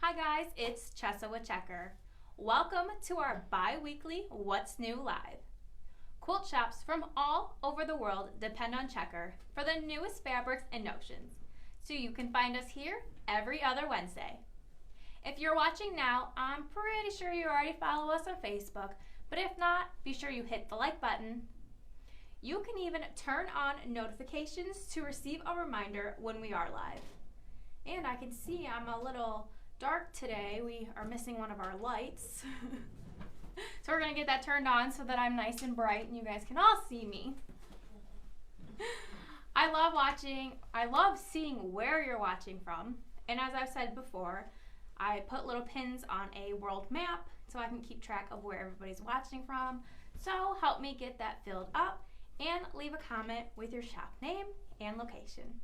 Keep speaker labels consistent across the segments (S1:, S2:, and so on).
S1: Hi guys, it's Chessa with Checker. Welcome to our bi-weekly What's New Live. Quilt shops from all over the world depend on Checker for the newest fabrics and notions, so you can find us here every other Wednesday. If you're watching now, I'm pretty sure you already follow us on Facebook, but if not, be sure you hit the like button. You can even turn on notifications to receive a reminder when we are live. And I can see I'm a little dark today. We are missing one of our lights. So we're gonna get that turned on so that I'm nice and bright and you guys can all see me. I love seeing where you're watching from. And as I've said before, I put little pins on a world map so I can keep track of where everybody's watching from. So help me get that filled up and leave a comment with your shop name and location.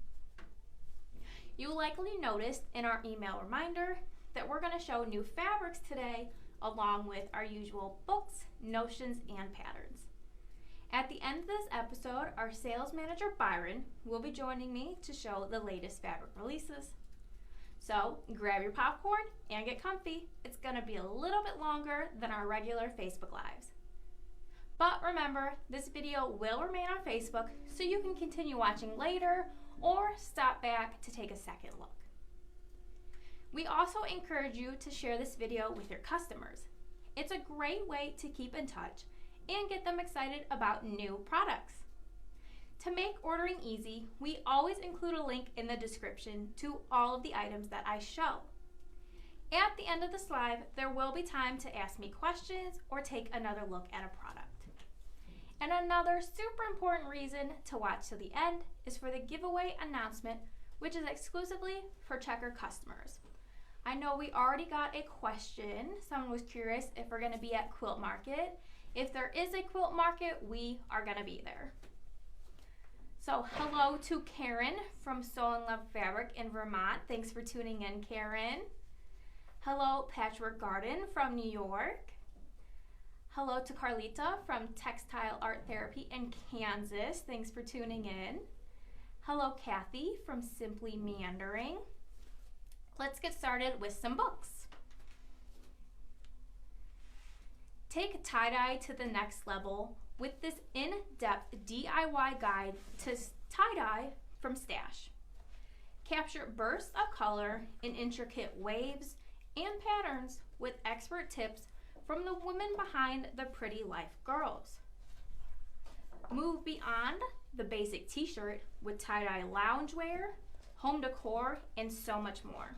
S1: You likely noticed in our email reminder that we're going to show new fabrics today along with our usual books, notions, and patterns. At the end of this episode, our sales manager Byron will be joining me to show the latest fabric releases. So grab your popcorn and get comfy. It's going to be a little bit longer than our regular Facebook Lives. But remember, this video will remain on Facebook so you can continue watching later or stop back to take a second look. We also encourage you to share this video with your customers. It's a great way to keep in touch and get them excited about new products. To make ordering easy, we always include a link in the description to all of the items that I show. At the end of this live, there will be time to ask me questions or take another look at a product. And another super important reason to watch to the end is for the giveaway announcement, which is exclusively for Checker customers. I know we already got a question. Someone was curious if we're going to be at Quilt Market. If there is a Quilt Market, we are going to be there. So hello to Karen from Sew and Love Fabric in Vermont. Thanks for tuning in, Karen. Hello, Patchwork Garden from New York. Hello to Carlita from Textile Art Therapy in Kansas. Thanks for tuning in. Hello, Kathy from Simply Meandering. Let's get started with some books. Take tie-dye to the next level with this in-depth DIY guide to tie-dye from Stash. Capture bursts of color in intricate waves and patterns with expert tips from the women behind the Pretty Life Girls. Move beyond the basic t-shirt with tie-dye loungewear, home decor, and so much more.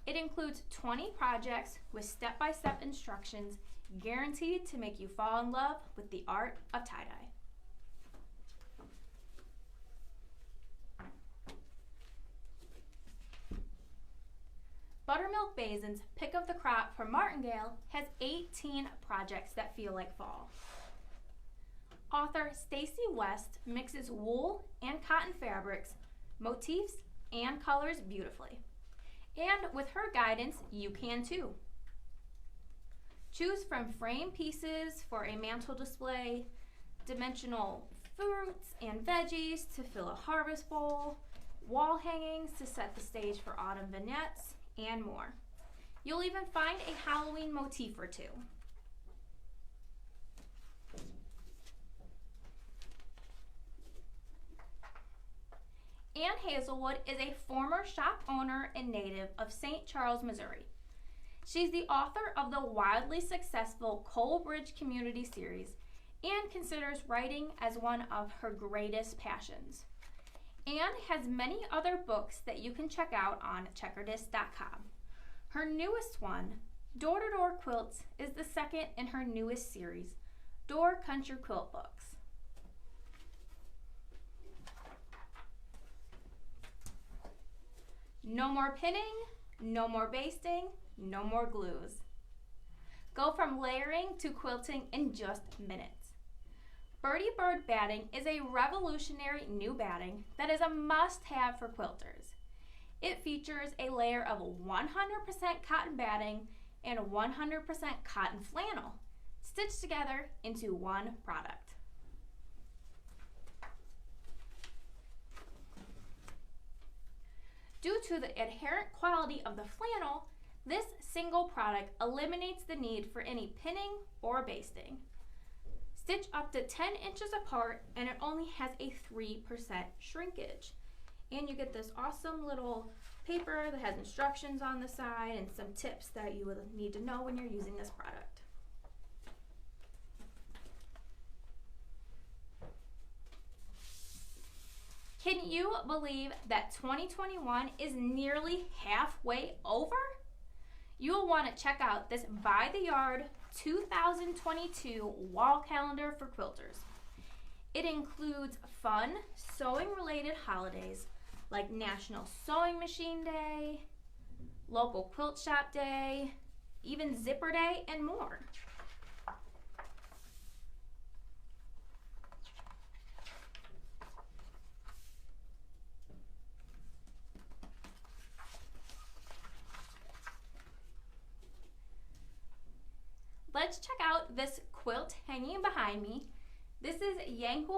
S1: It includes 20 projects with step-by-step instructions guaranteed to make you fall in love with the art of tie-dye. Buttermilk Basin's Pick of the Crop from Martingale has 18 projects that feel like fall. Author Stacey West mixes wool and cotton fabrics, motifs, and colors beautifully. And with her guidance, you can too. Choose from frame pieces for a mantle display, dimensional fruits and veggies to fill a harvest bowl, wall hangings to set the stage for autumn vignettes, and more. You'll even find a Halloween motif or two. Ann Hazelwood is a former shop owner and native of St. Charles, Missouri. She's the author of the wildly successful Coal Bridge Community Series and considers writing as one of her greatest passions. Ann has many other books that you can check out on checkerdisc.com. Her newest one, Door to Door Quilts, is the second in her newest series, Door Country Quilt Books. No more pinning, no more basting, no more glues. Go from layering to quilting in just minutes. Birdie Bird batting is a revolutionary new batting that is a must-have for quilters. It features a layer of 100% cotton batting and 100% cotton flannel stitched together into one product. Due to the inherent quality of the flannel, This single product eliminates the need for any pinning or basting. Stitch up to 10 inches apart and it only has a 3% shrinkage. And you get this awesome little paper that has instructions on the side and some tips that you will need to know when you're using this product. Can you believe that 2021 is nearly halfway over? You'll want to check out this By the Yard 2022 wall calendar for quilters. It includes fun sewing related holidays like National Sewing Machine Day, Local Quilt Shop Day, even Zipper Day, and more. Let's check out this quilt hanging behind me. This is Yankee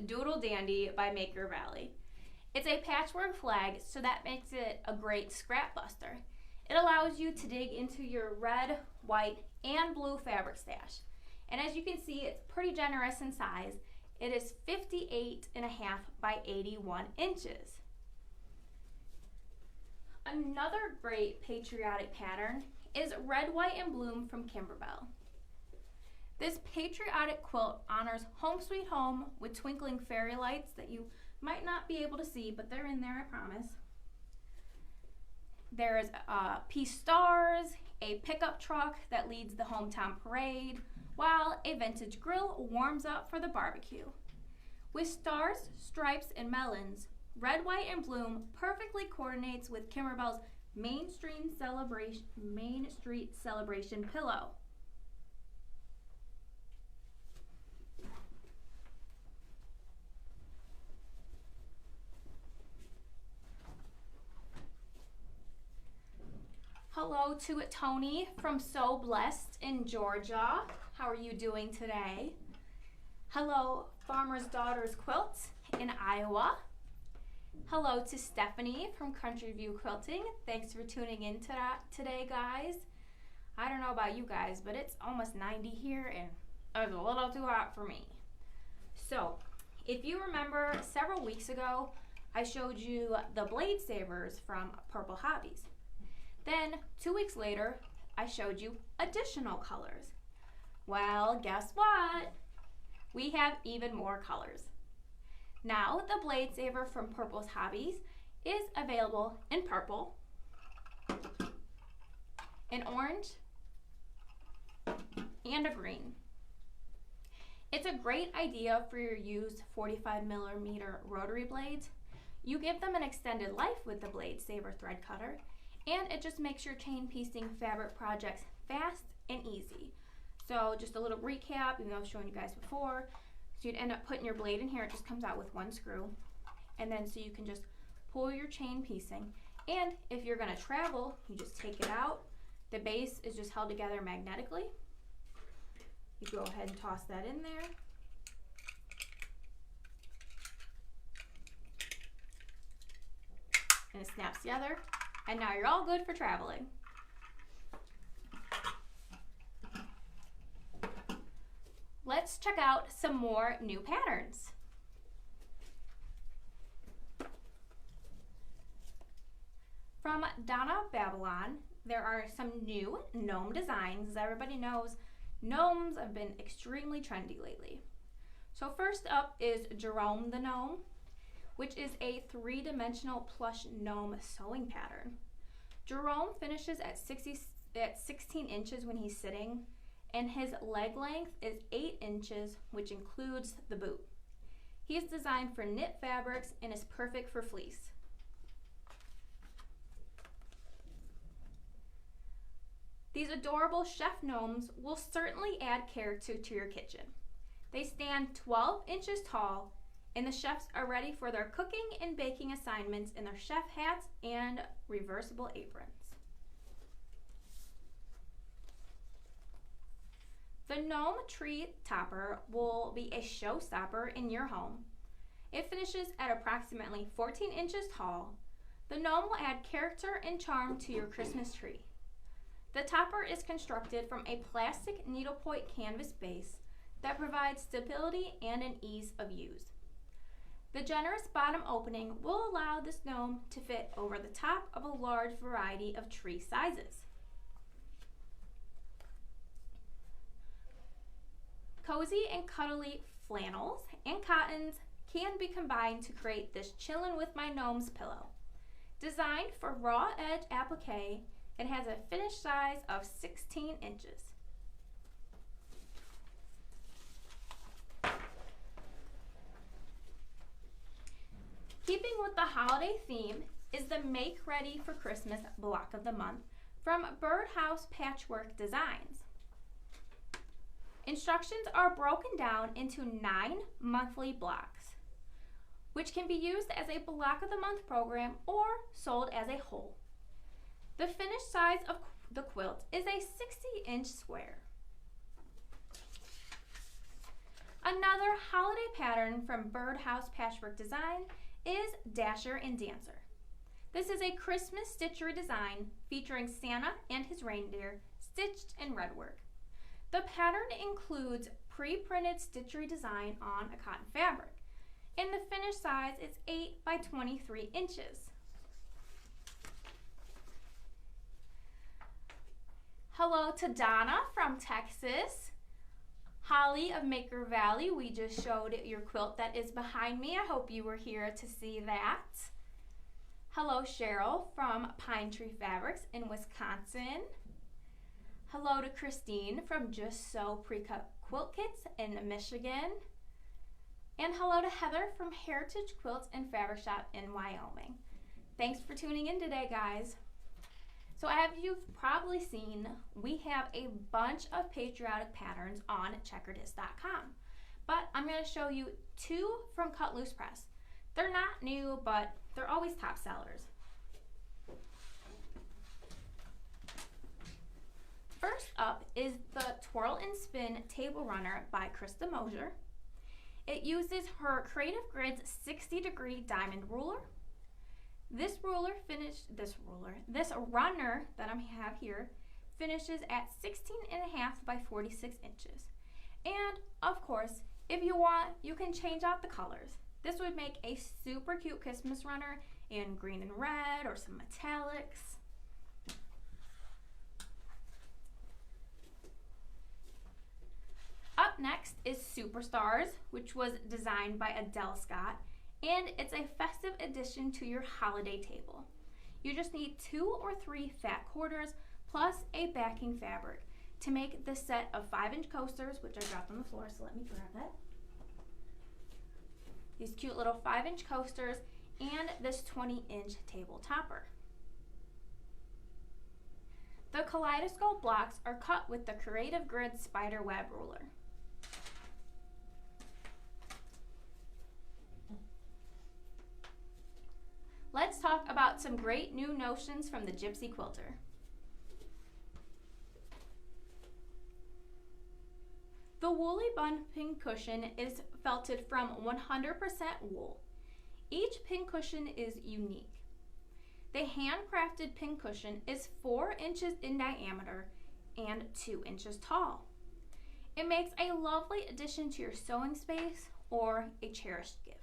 S1: Doodle Dandy by Maker Valley. It's a patchwork flag, so that makes it a great scrap buster. It allows you to dig into your red, white, and blue fabric stash. And as you can see, it's pretty generous in size. It is 58.5 by 81 inches. Another great patriotic pattern is Red, White, and Bloom from Kimberbell. This patriotic quilt honors Home Sweet Home with twinkling fairy lights that you might not be able to see, but they're in there, I promise. There's peace stars, a pickup truck that leads the hometown parade, while a vintage grill warms up for the barbecue. With stars, stripes, and melons, Red, White, and Bloom perfectly coordinates with Kimberbell's Main Street Celebration pillow. Hello to Tony from So Blessed in Georgia. How are you doing today? Hello, Farmer's Daughters Quilts in Iowa. Hello to Stephanie from Country View Quilting. Thanks for tuning in today, guys. I don't know about you guys, but it's almost 90 here and it's a little too hot for me. So, if you remember several weeks ago, I showed you the blade savers from Purple Hobbies. Then 2 weeks later, I showed you additional colors. Well, guess what? We have even more colors. Now the blade saver from Purple's Hobbies is available in purple, in orange, and a green. It's a great idea for your used 45mm rotary blades. You give them an extended life with the blade saver thread cutter, and it just makes your chain piecing fabric projects fast and easy. So just a little recap, even though I was showing you guys before. So you'd end up putting your blade in here, it just comes out with one screw. And then so you can just pull your chain piecing. And if you're gonna travel, you just take it out. The base is just held together magnetically. You go ahead and toss that in there. And it snaps together. And now you're all good for traveling. Let's check out some more new patterns. From Donna Babylon, there are some new gnome designs. As everybody knows, gnomes have been extremely trendy lately. So first up is Jerome the Gnome, which is a 3-dimensional plush gnome sewing pattern. Jerome finishes at 16 inches when he's sitting, and his leg length is 8 inches, which includes the boot. He is designed for knit fabrics and is perfect for fleece. These adorable chef gnomes will certainly add character to your kitchen. They stand 12 inches tall, and the chefs are ready for their cooking and baking assignments in their chef hats and reversible aprons. The gnome tree topper will be a showstopper in your home. It finishes at approximately 14 inches tall. The gnome will add character and charm to your Christmas tree. The topper is constructed from a plastic needlepoint canvas base that provides stability and an ease of use. The generous bottom opening will allow this gnome to fit over the top of a large variety of tree sizes. Cozy and cuddly flannels and cottons can be combined to create this chillin' with my gnomes pillow. Designed for raw edge applique, it has a finished size of 16 inches. Keeping with the holiday theme is the Make Ready for Christmas block of the month from Birdhouse Patchwork Designs. Instructions are broken down into 9 monthly blocks, which can be used as a block of the month program or sold as a whole. The finished size of the quilt is a 60-inch square. Another holiday pattern from Birdhouse Patchwork Design is Dasher and Dancer. This is a Christmas stitchery design featuring Santa and his reindeer stitched in red work. The pattern includes pre-printed stitchery design on a cotton fabric, and the finished size is 8 by 23 inches. Hello to Donna from Texas. Holly of Maker Valley, we just showed your quilt that is behind me. I hope you were here to see that. Hello Cheryl from Pine Tree Fabrics in Wisconsin. Hello to Christine from Just Sew Pre-Cut Quilt Kits in Michigan. And hello to Heather from Heritage Quilts and Fabric Shop in Wyoming. Thanks for tuning in today, guys. So as you've probably seen, we have a bunch of patriotic patterns on checkerdisc.com. But I'm going to show you 2 from Cut Loose Press. They're not new, but they're always top sellers. First up is the Twirl and Spin Table Runner by Krista Mosier. It uses her Creative Grids 60-degree diamond ruler. This runner that I have here finishes at 16.5 by 46 inches. And of course, if you want, you can change out the colors. This would make a super cute Christmas runner in green and red or some metallics. Up next is Superstars, which was designed by Adele Scott, and it's a festive addition to your holiday table. You just need 2 or 3 fat quarters plus a backing fabric to make this set of 5-inch coasters, which I dropped on the floor, so let me grab that. These cute little 5-inch coasters and this 20-inch table topper. The kaleidoscope blocks are cut with the Creative Grid spider web ruler. Let's talk about some great new notions from the Gypsy Quilter. The Woolly Bun pincushion is felted from 100% wool. Each pincushion is unique. The handcrafted pincushion is 4 inches in diameter and 2 inches tall. It makes a lovely addition to your sewing space or a cherished gift.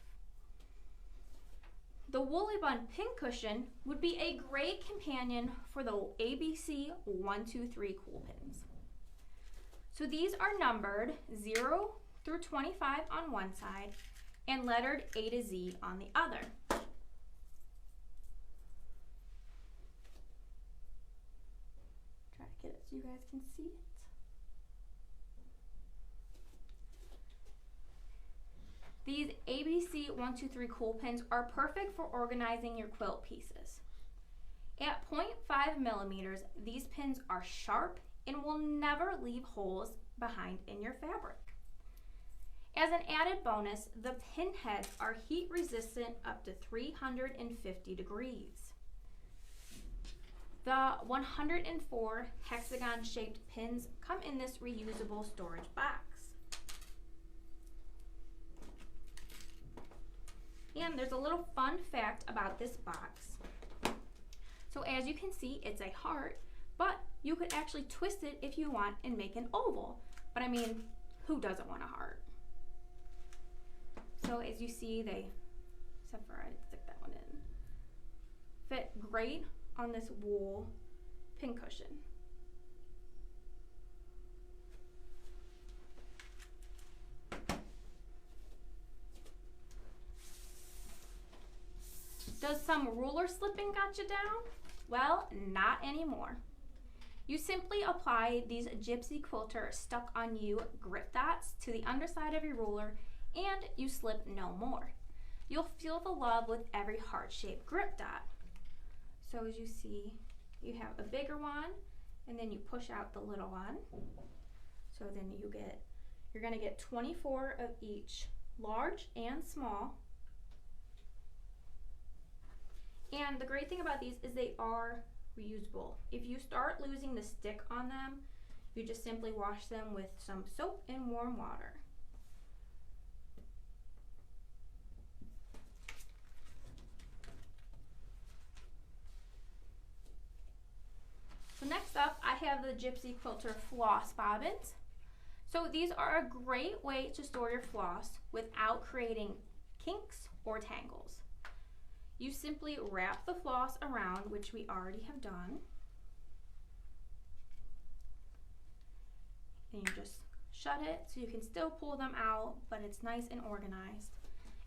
S1: The Woolly Bun pincushion would be a great companion for the ABC 123 Cool Pins. So these are numbered 0 through 25 on one side and lettered A to Z on the other. Try to get it so you guys can see it. These ABC 123 Cool Pins are perfect for organizing your quilt pieces. At 0.5 millimeters, these pins are sharp and will never leave holes behind in your fabric. As an added bonus, the pin heads are heat resistant up to 350 degrees. The 104 hexagon shaped pins come in this reusable storage box. And there's a little fun fact about this box. So as you can see, it's a heart, but you could actually twist it if you want and make an oval. But I mean, who doesn't want a heart? So as you see, they, except for I stick that one in, fit great on this wool pincushion. Does some ruler slipping got you down? Well, not anymore. You simply apply these Gypsy Quilter stuck on you grip dots to the underside of your ruler and you slip no more. You'll feel the love with every heart-shaped grip dot. So as you see, you have a bigger one and then you push out the little one. So then you're gonna get 24 of each, large and small. And the great thing about these is they are reusable. If you start losing the stick on them, you just simply wash them with some soap and warm water. So next up, I have the Gypsy Quilter floss bobbins. So these are a great way to store your floss without creating kinks or tangles. You simply wrap the floss around, which we already have done. And you just shut it so you can still pull them out, but it's nice and organized.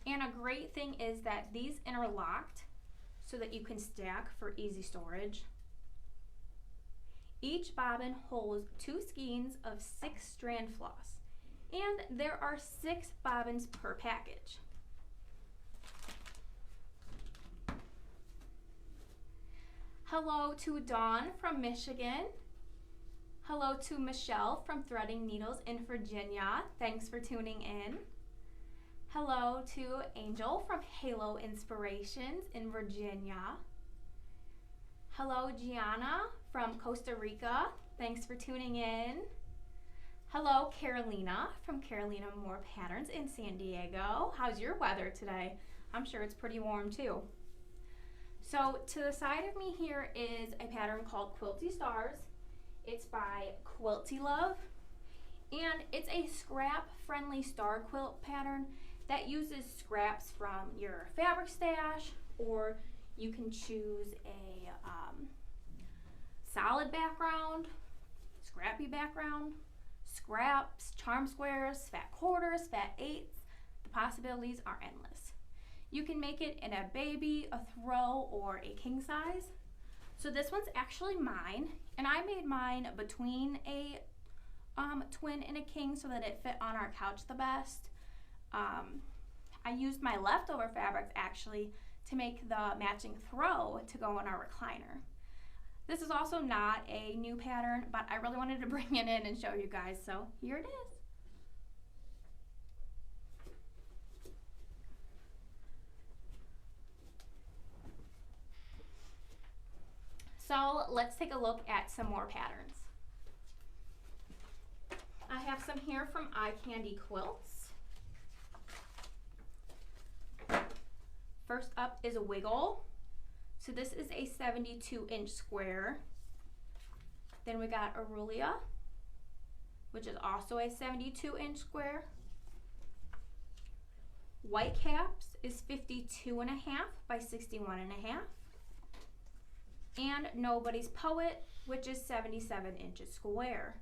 S1: And a great thing is that these interlocked so that you can stack for easy storage. Each bobbin holds 2 skeins of 6-strand floss, and there are 6 bobbins per package. Hello to Dawn from Michigan. Hello to Michelle from Threading Needles in Virginia. Thanks for tuning in. Hello to Angel from Halo Inspirations in Virginia. Hello Gianna from Costa Rica. Thanks for tuning in. Hello Carolina from Carolina Moore Patterns in San Diego. How's your weather today? I'm sure it's pretty warm too. So to the side of me here is a pattern called Quilty Stars. It's by Quilty Love, and it's a scrap-friendly star quilt pattern that uses scraps from your fabric stash, or you can choose a solid background, scrappy background, scraps, charm squares, fat quarters, fat eighths. The possibilities are endless. You can make it in a baby, a throw, or a king size. So this one's actually mine, and I made mine between a twin and a king so that it fit on our couch the best. I used my leftover fabrics actually to make the matching throw to go in our recliner. This is also not a new pattern, but I really wanted to bring it in and show you guys, so here it is. So let's take a look at some more patterns. I have some here from Eye Candy Quilts. First up is a Wiggle. So this is a 72-inch square. Then we got Aurelia, which is also a 72-inch square. White Caps is 52.5 by 61.5. And Nobody's Poet, which is 77 inches square.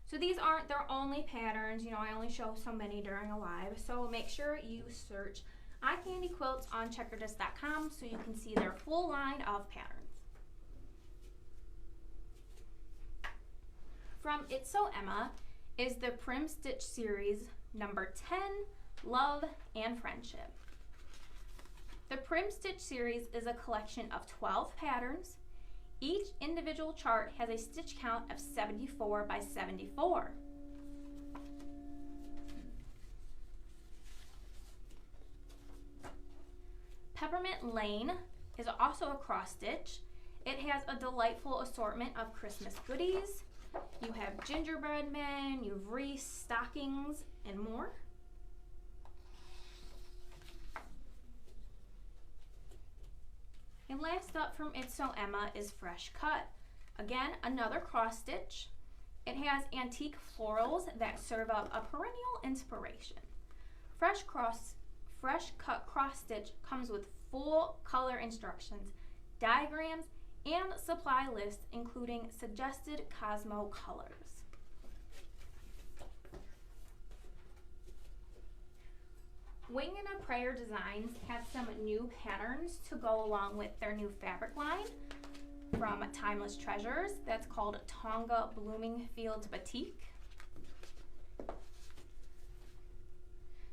S1: So these aren't their only patterns. You know, I only show so many during a live. So make sure you search Eye Candy Quilts on checkerdisc.com so you can see their full line of patterns. From It's So Emma is the Prim Stitch series number 10, Love and Friendship. The Prim Stitch series is a collection of 12 patterns. Each individual chart has a stitch count of 74 by 74. Peppermint Lane is also a cross stitch. It has a delightful assortment of Christmas goodies. You have gingerbread men, you have wreaths, stockings, and more. And last Next up from It's Sew Emma is Fresh Cut. Again, another cross stitch. It has antique florals that serve up a perennial inspiration. Fresh Cut cross stitch comes with full color instructions, diagrams, and supply lists including suggested Cosmo colors. Wing and a Prayer Designs has some new patterns to go along with their new fabric line from Timeless Treasures that's called Tonga Bloomingfields Batik.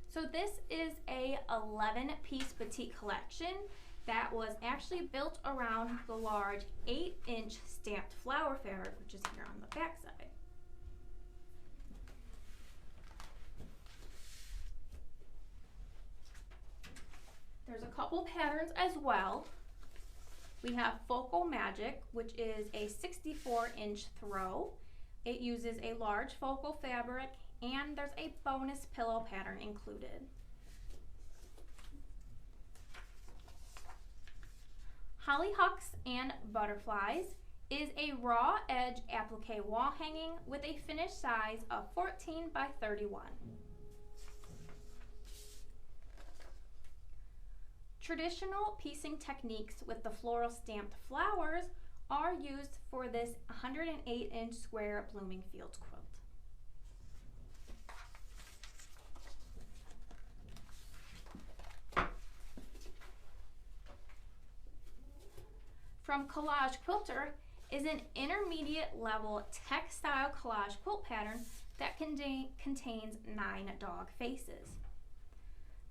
S1: So this is a 11-piece batik collection that was actually built around the large 8-inch stamped flower fabric, which is here on the back side. There's a couple patterns as well. We have Focal Magic, which is a 64-inch throw. It uses a large focal fabric, and there's a bonus pillow pattern included. Hollyhocks and Butterflies is a raw edge applique wall hanging with a finished size of 14 by 31. Traditional piecing techniques with the floral stamped flowers are used for this 108-inch square Bloomingfields quilt. From Collage Quilter is an intermediate level textile collage quilt pattern that contains 9 dog faces.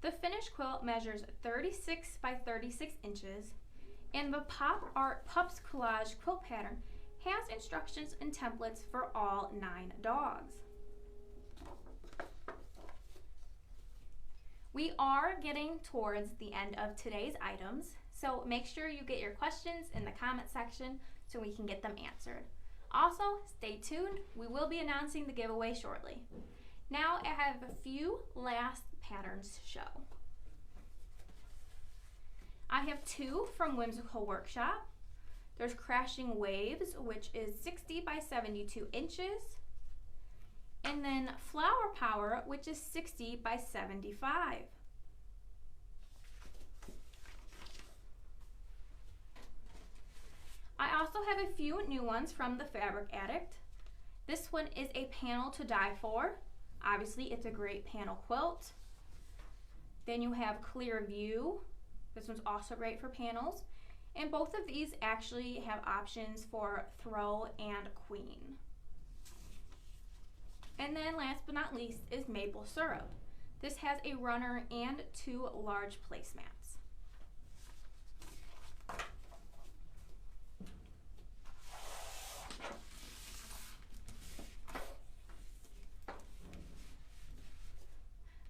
S1: The finished quilt measures 36 by 36 inches, and the Pop Art Pups Collage quilt pattern has instructions and templates for all 9 dogs. We are getting towards the end of today's items, so make sure you get your questions in the comment section so we can get them answered. Also, stay tuned. We will be announcing the giveaway shortly. Now I have a few last patterns to show. I have 2 from Whimsical Workshop. There's Crashing Waves, which is 60 by 72 inches. And then Flower Power, which is 60 by 75. I also have a few new ones from the Fabric Addict. This one is a panel to die for. Obviously, it's a great panel quilt. Then you have Clear View. This one's also great for panels. And both of these actually have options for throw and queen. And then last but not least is Maple Syrup. This has a runner and 2 large placemats.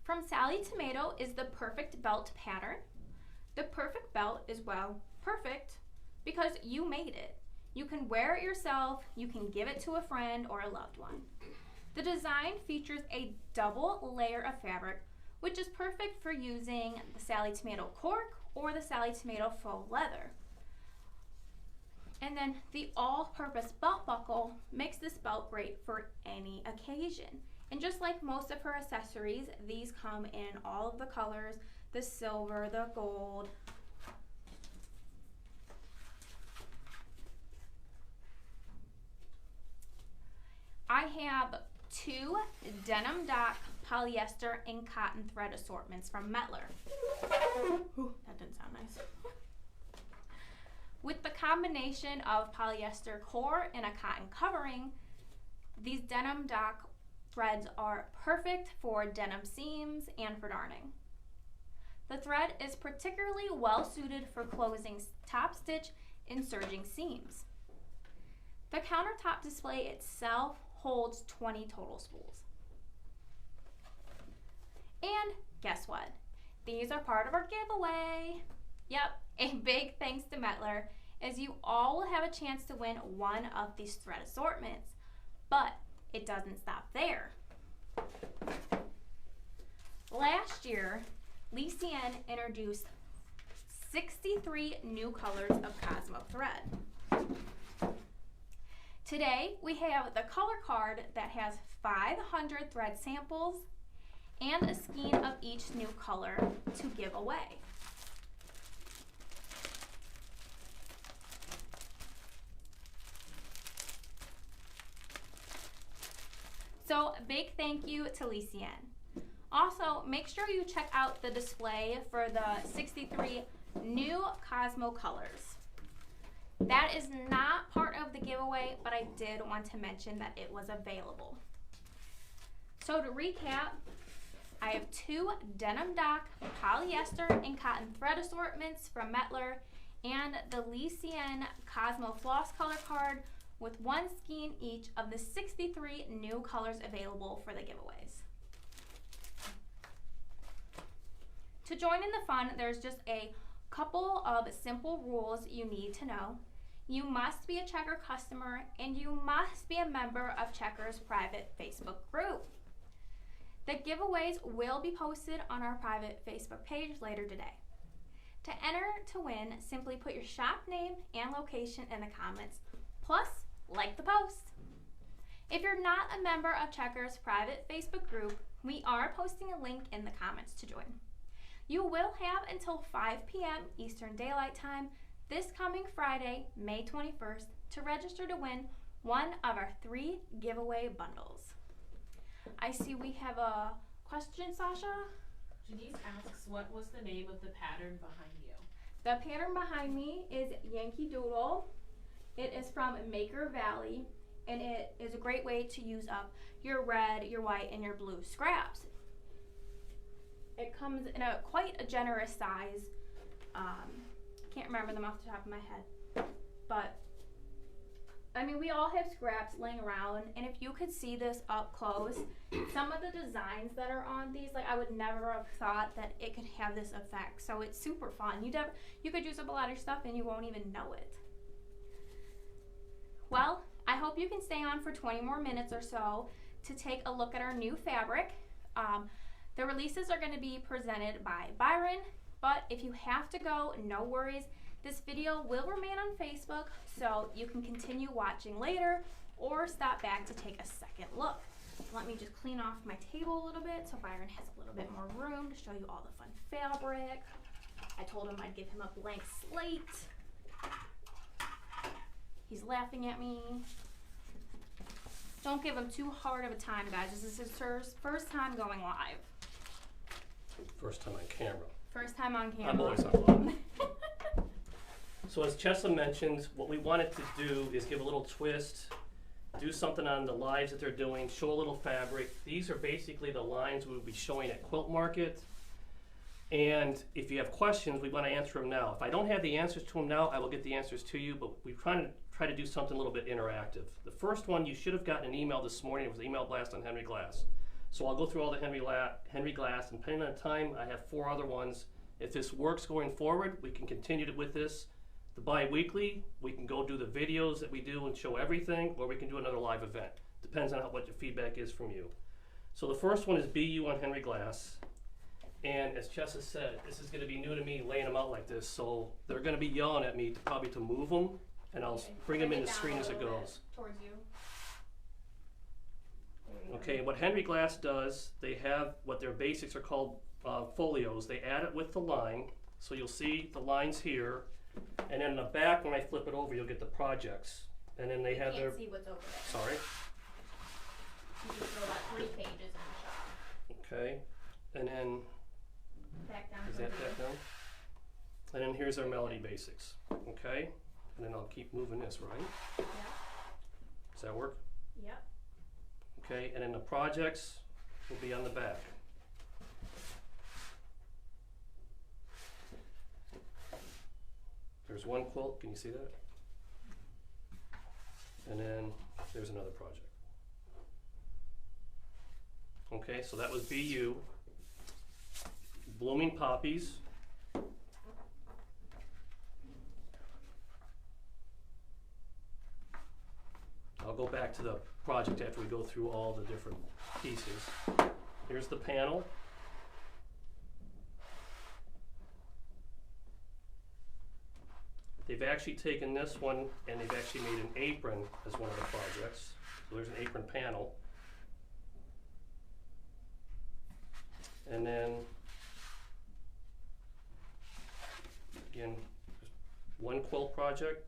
S1: From Sally Tomato is the Perfect Belt pattern. The Perfect Belt is, well, perfect because you made it. You can wear it yourself, you can give it to a friend or a loved one. The design features a double layer of fabric, which is perfect for using the Sally Tomato cork or the Sally Tomato faux leather. And then the all-purpose belt buckle makes this belt great for any occasion. And just like most of her accessories, these come in all of the colors, the silver, the gold. I have 2 denim dock polyester and cotton thread assortments from Metler. Ooh, that didn't sound nice. With the combination of polyester core and a cotton covering, these denim dock threads are perfect for denim seams and for darning. The thread is particularly well suited for closing top stitch and serging seams. The countertop display itself holds 20 total spools. And guess what? These are part of our giveaway. Yep, a big thanks to Metler, as you all will have a chance to win one of these thread assortments. But it doesn't stop there. Last year, Lycienne introduced 63 new colors of Cosmo thread. Today, we have the color card that has 500 thread samples and a skein of each new color to give away. So, big thank you to Lycienne. Also, make sure you check out the display for the 63 new Cosmo colors. That is not part of the giveaway, but I did want to mention that it was available. So to recap, I have 2 denim dock, polyester, and cotton thread assortments from Metler, and the Lycienne Cosmo Floss color card with 1 skein each of the 63 new colors available for the giveaways. To join in the fun, there's just a couple of simple rules you need to know. You must be a Checker customer, and you must be a member of Checker's private Facebook group. The giveaways will be posted on our private Facebook page later today. To enter to win, simply put your shop name and location in the comments, plus like the post. If you're not a member of Checker's private Facebook group, we are posting a link in the comments to join. You will have until 5 p.m. Eastern Daylight Time this coming Friday, May 21st, to register to win one of our 3 giveaway bundles. I see we have a question, Sasha.
S2: Janice asks, what was the name of the pattern behind you?
S1: The pattern behind me is Yankee Doodle. It is from Maker Valley, and it is a great way to use up your red, your white, and your blue scraps. It comes in quite a generous size. Can't remember them off the top of my head, but I mean, we all have scraps laying around, and if you could see this up close, some of the designs that are on these, like I would never have thought that it could have this effect. So it's super fun. You could use up a lot of your stuff and you won't even know it. Well, I hope you can stay on for 20 more minutes or so to take a look at our new fabric. The releases are going to be presented by Byron, but if you have to go, no worries. This video will remain on Facebook, so you can continue watching later or stop back to take a second look. Let me just clean off my table a little bit so Byron has a little bit more room to show you all the fun fabric. I told him I'd give him a blank slate. He's laughing at me. Don't give him too hard of a time, guys. This is his first time going live.
S3: First time on camera.
S1: First time on camera.
S3: I'm always on live. So as Chessa mentioned, what we wanted to do is give a little twist, do something on the lives that they're doing, show a little fabric. These are basically the lines we'll be showing at Quilt Market. And if you have questions, we want to answer them now. If I don't have the answers to them now, I will get the answers to you, but we try to do something a little bit interactive. The first one, you should have gotten an email this morning. It was an email blast on Henry Glass. So I'll go through all the Henry Glass, and depending on time, I have 4 other ones. If this works going forward, we can continue with this. The bi-weekly, we can go do the videos that we do and show everything, or we can do another live event. Depends on what your feedback is from you. So the first one is BU on Henry Glass. And as Chessa said, this is going to be new to me laying them out like this, so they're going to be yelling at me probably to move them, and I'll bring them in the screen as it goes.
S1: Towards you.
S3: Okay, what Henry Glass does, they have what their basics are called folios. They add it with the line, so you'll see the lines here, and then in the back, when I flip it over, you'll get the projects. And then they have their.
S1: You can't see what's over there.
S3: Sorry.
S1: You just go about 3 pages in the shop.
S3: Okay, and then.
S1: Back down.
S3: Is that back down? And then here's our melody basics. Okay, and then I'll keep moving this, right?
S1: Yeah.
S3: Does that work?
S1: Yep.
S3: Okay, and then the projects will be on the back. There's one quilt, can you see that? And then there's another project. Okay, so that was BU. Blooming Poppies. I'll go back to the project after we go through all the different pieces. Here's the panel. They've actually taken this one and they've actually made an apron as one of the projects. So there's an apron panel. And then, again, there's one quilt project.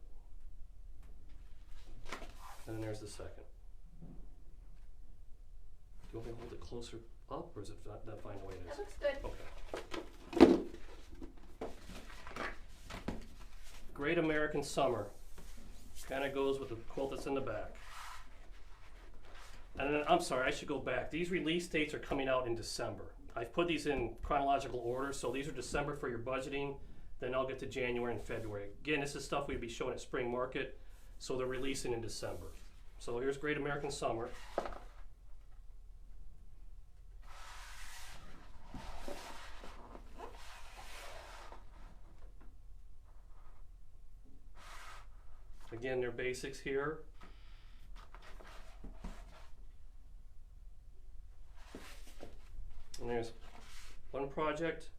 S3: And then there's the second. Do you want me to hold it closer up, or is it that fine the way it is?
S1: That looks good.
S3: Okay. Great American Summer. Kind of goes with the quilt that's in the back. And then, I'm sorry, I should go back. These release dates are coming out in December. I've put these in chronological order, so these are December for your budgeting, then I'll get to January and February. Again, this is stuff we'd be showing at Spring Market, so they're releasing in December. So here's Great American Summer. Again, their basics here. And there's one project.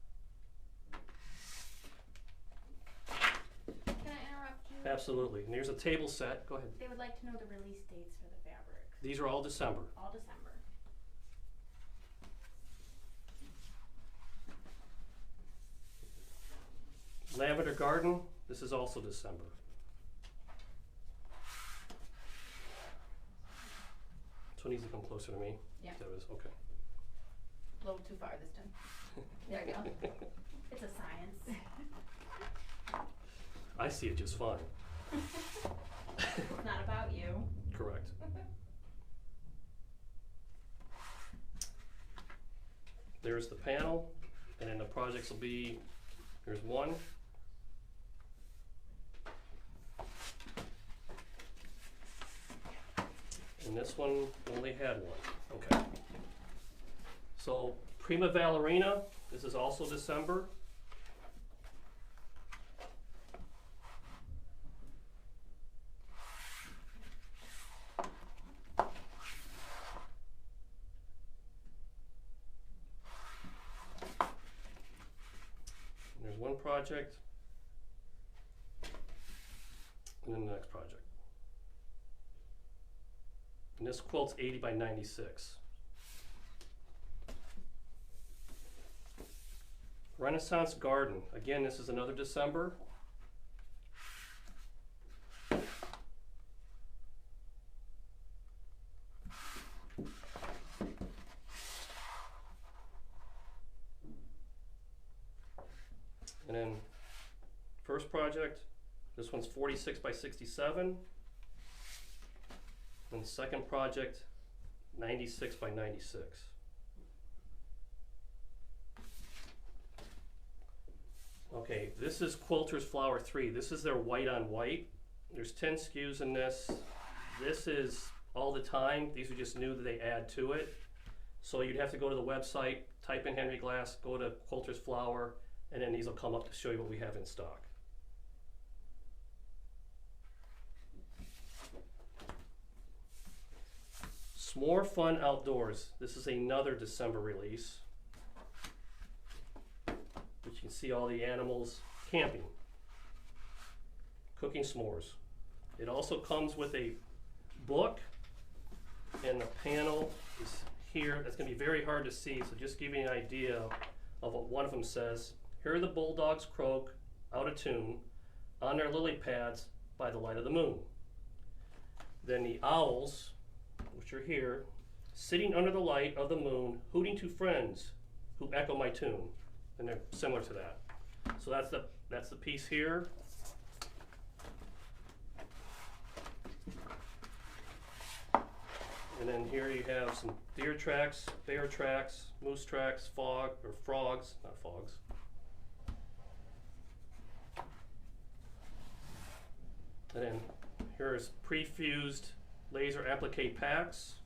S1: Can I interrupt you?
S3: Absolutely. And there's a table set. Go ahead.
S1: They would like to know the release dates for the fabric.
S3: These are all December.
S1: All December.
S3: Lavender Garden, this is also December. So it needs to come closer to me.
S1: Yeah.
S3: That was, okay.
S1: A little too far this time. There you go. It's a science.
S3: I see it just fine.
S1: It's not about you.
S3: Correct. There's the panel, and then the projects will be, here's one. And this one only had one. Okay. So Prima Ballerina, this is also December. And there's one project, and then the next project. And this quilt's 80 by 96. Renaissance Garden. Again, this is another December. And then first project, this one's 46 by 67. And the second project, 96 by 96. Okay, this is Quilter's Flower 3. This is their white on white. There's 10 SKUs in this. This is all the time. These are just new that they add to it. So you'd have to go to the website, type in Henry Glass, go to Quilter's Flower, and then these will come up to show you what we have in stock. S'more Fun Outdoors. This is another December release. Which you can see all the animals camping, cooking s'mores. It also comes with a book, and the panel is here. That's going to be very hard to see, so just give you an idea of what one of them says. Here the bulldogs croak, out of tune, on their lily pads by the light of the moon. Then the owls, which are here, sitting under the light of the moon, hooting to friends who echo my tune. And they're similar to that. So that's the piece here. And then here you have some deer tracks, bear tracks, moose tracks, frogs, not fogs. And then here's pre-fused laser applique packs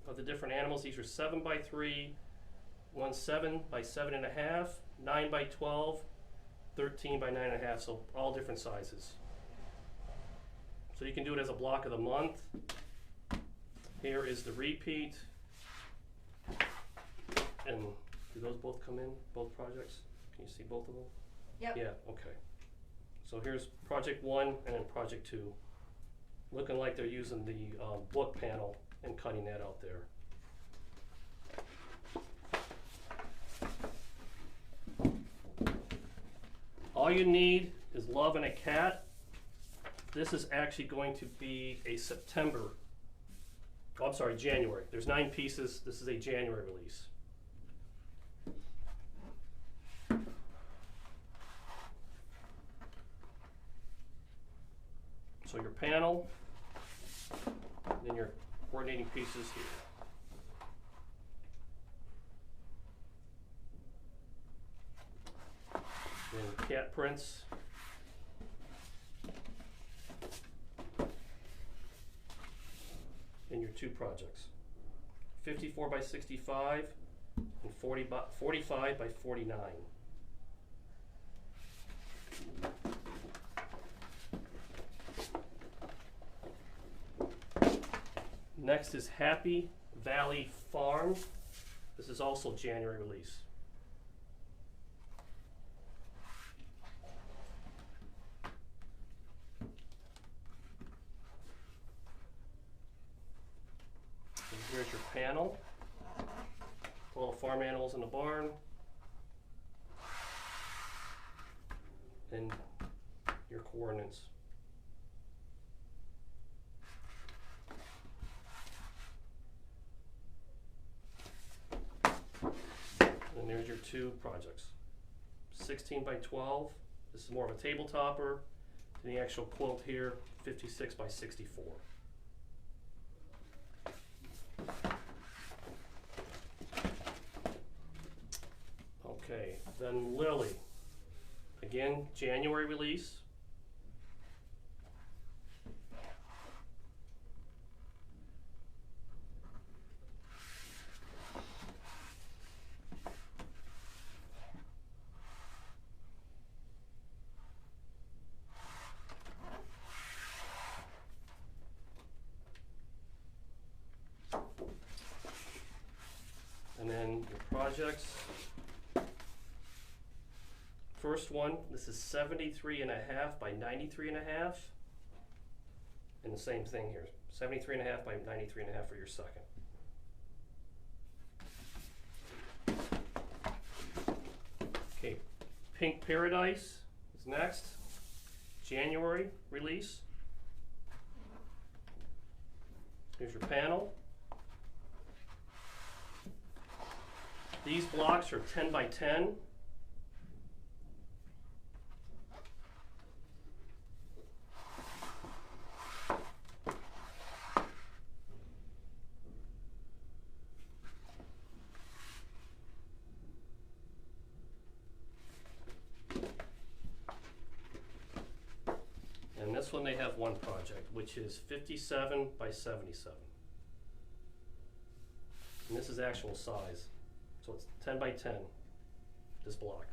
S3: of the different animals. These are 7 by 3, one 7 by 7.5, 9 by 12, 13 by 9.5, so all different sizes. So you can do it as a block of the month. Here is the repeat. And do those both come in, both projects? Can you see both of them?
S1: Yep.
S3: Yeah, okay. So here's project 1 and then project 2. Looking like they're using the book panel and cutting that out there. All you need is love and a cat. This is actually going to be a September, oh, I'm sorry, January. There's 9 pieces. This is a January release. So your panel, then your coordinating pieces here. Then cat prints. And your 2 projects. 54 by 65 and 45 by 49. Next is Happy Valley Farm. This is also January release. And here's your panel. Little farm animals in the barn. And your coordinates. And there's your 2 projects. 16 by 12. This is more of a table topper. And the actual quilt here, 56 by 64. Okay, then Lily. Again, January release. And then your projects. First one, this is 73.5 by 93.5. And the same thing here, 73.5 by 93.5 for your second. Okay, Pink Paradise is next. January release. Here's your panel. These blocks are 10 by 10. And this one they have one project, which is 57 by 77. And this is actual size. So it's 10 by 10, this block.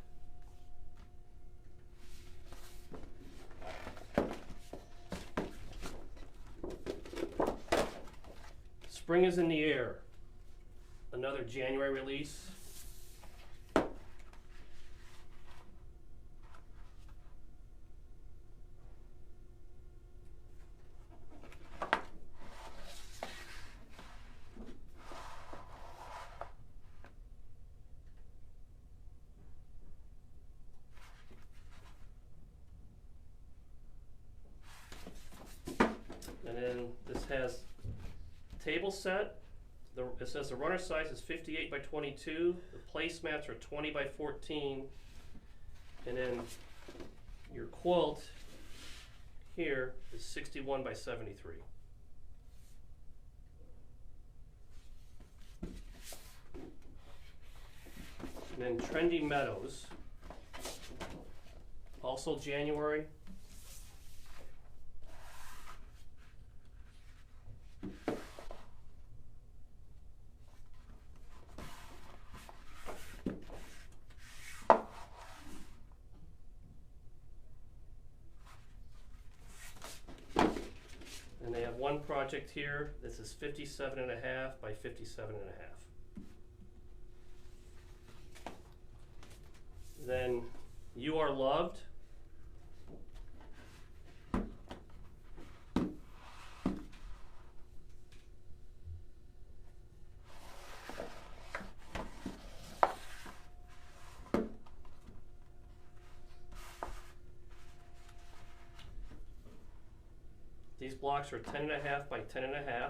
S3: Spring is in the Air, another January release. And then this has table set. It says the runner size is 58 by 22. The placemats are 20 by 14. And then your quilt here is 61 by 73. And then Trendy Meadows, also January. And they have one project here. This is 57.5 by 57.5. Then You Are Loved. blocks are 10.5 by 10.5.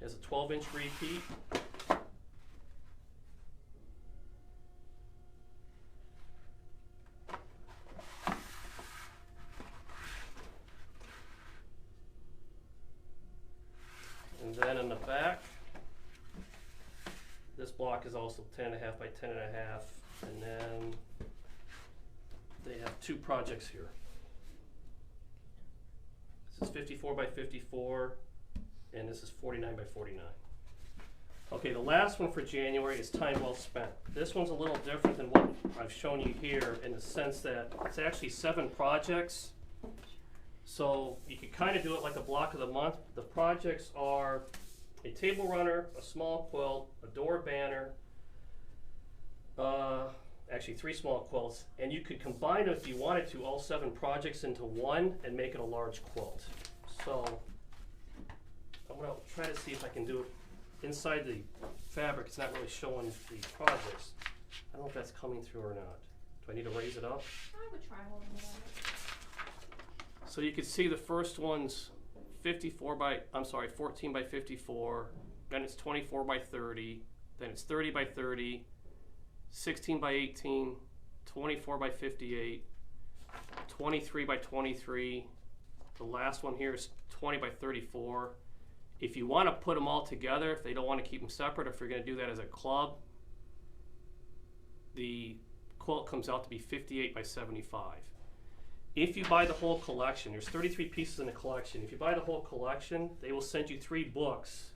S3: Has a 12-inch repeat. And then in the back, this block is also 10.5 by 10.5, and then they have two projects here. This is 54 by 54, and this is 49 by 49. Okay, the last one for January is time well spent. This one's a little different than what I've shown you here in the sense that it's actually 7 projects. So you can kind of do it like a block of the month. The projects are a table runner, a small quilt, a door banner, actually 3 small quilts, and you could combine them if you wanted to, all 7 projects into one and make it a large quilt. So I'm going to try to see if I can do it inside the fabric. It's not really showing the projects. I don't know if that's coming through or not. Do I need to raise it up?
S1: I would try holding it up.
S3: So you can see the first one's 14 by 54, then it's 24 by 30, then it's 30 by 30, 16 by 18, 24 by 58, 23 by 23. The last one here is 20 by 34. If you want to put them all together, if they don't want to keep them separate, if you're going to do that as a club, the quilt comes out to be 58 by 75. If you buy the whole collection, there's 33 pieces in the collection. If you buy the whole collection, they will send you 3 books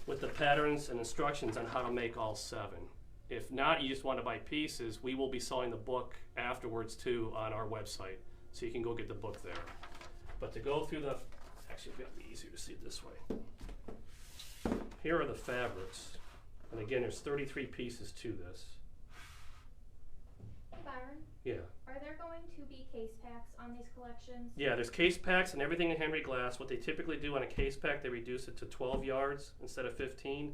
S3: with the patterns and instructions on how to make all 7. If not, you just want to buy pieces, we will be selling the book afterwards too on our website. So you can go get the book there. But to go through the, actually it'll be easier to see it this way. Here are the fabrics. And again, there's 33 pieces to this.
S1: Byron,
S3: Yeah.
S1: are there going to be case packs on these collections?
S3: Yeah, there's case packs and everything in Henry Glass. What they typically do on a case pack, they reduce it to 12 yards instead of 15.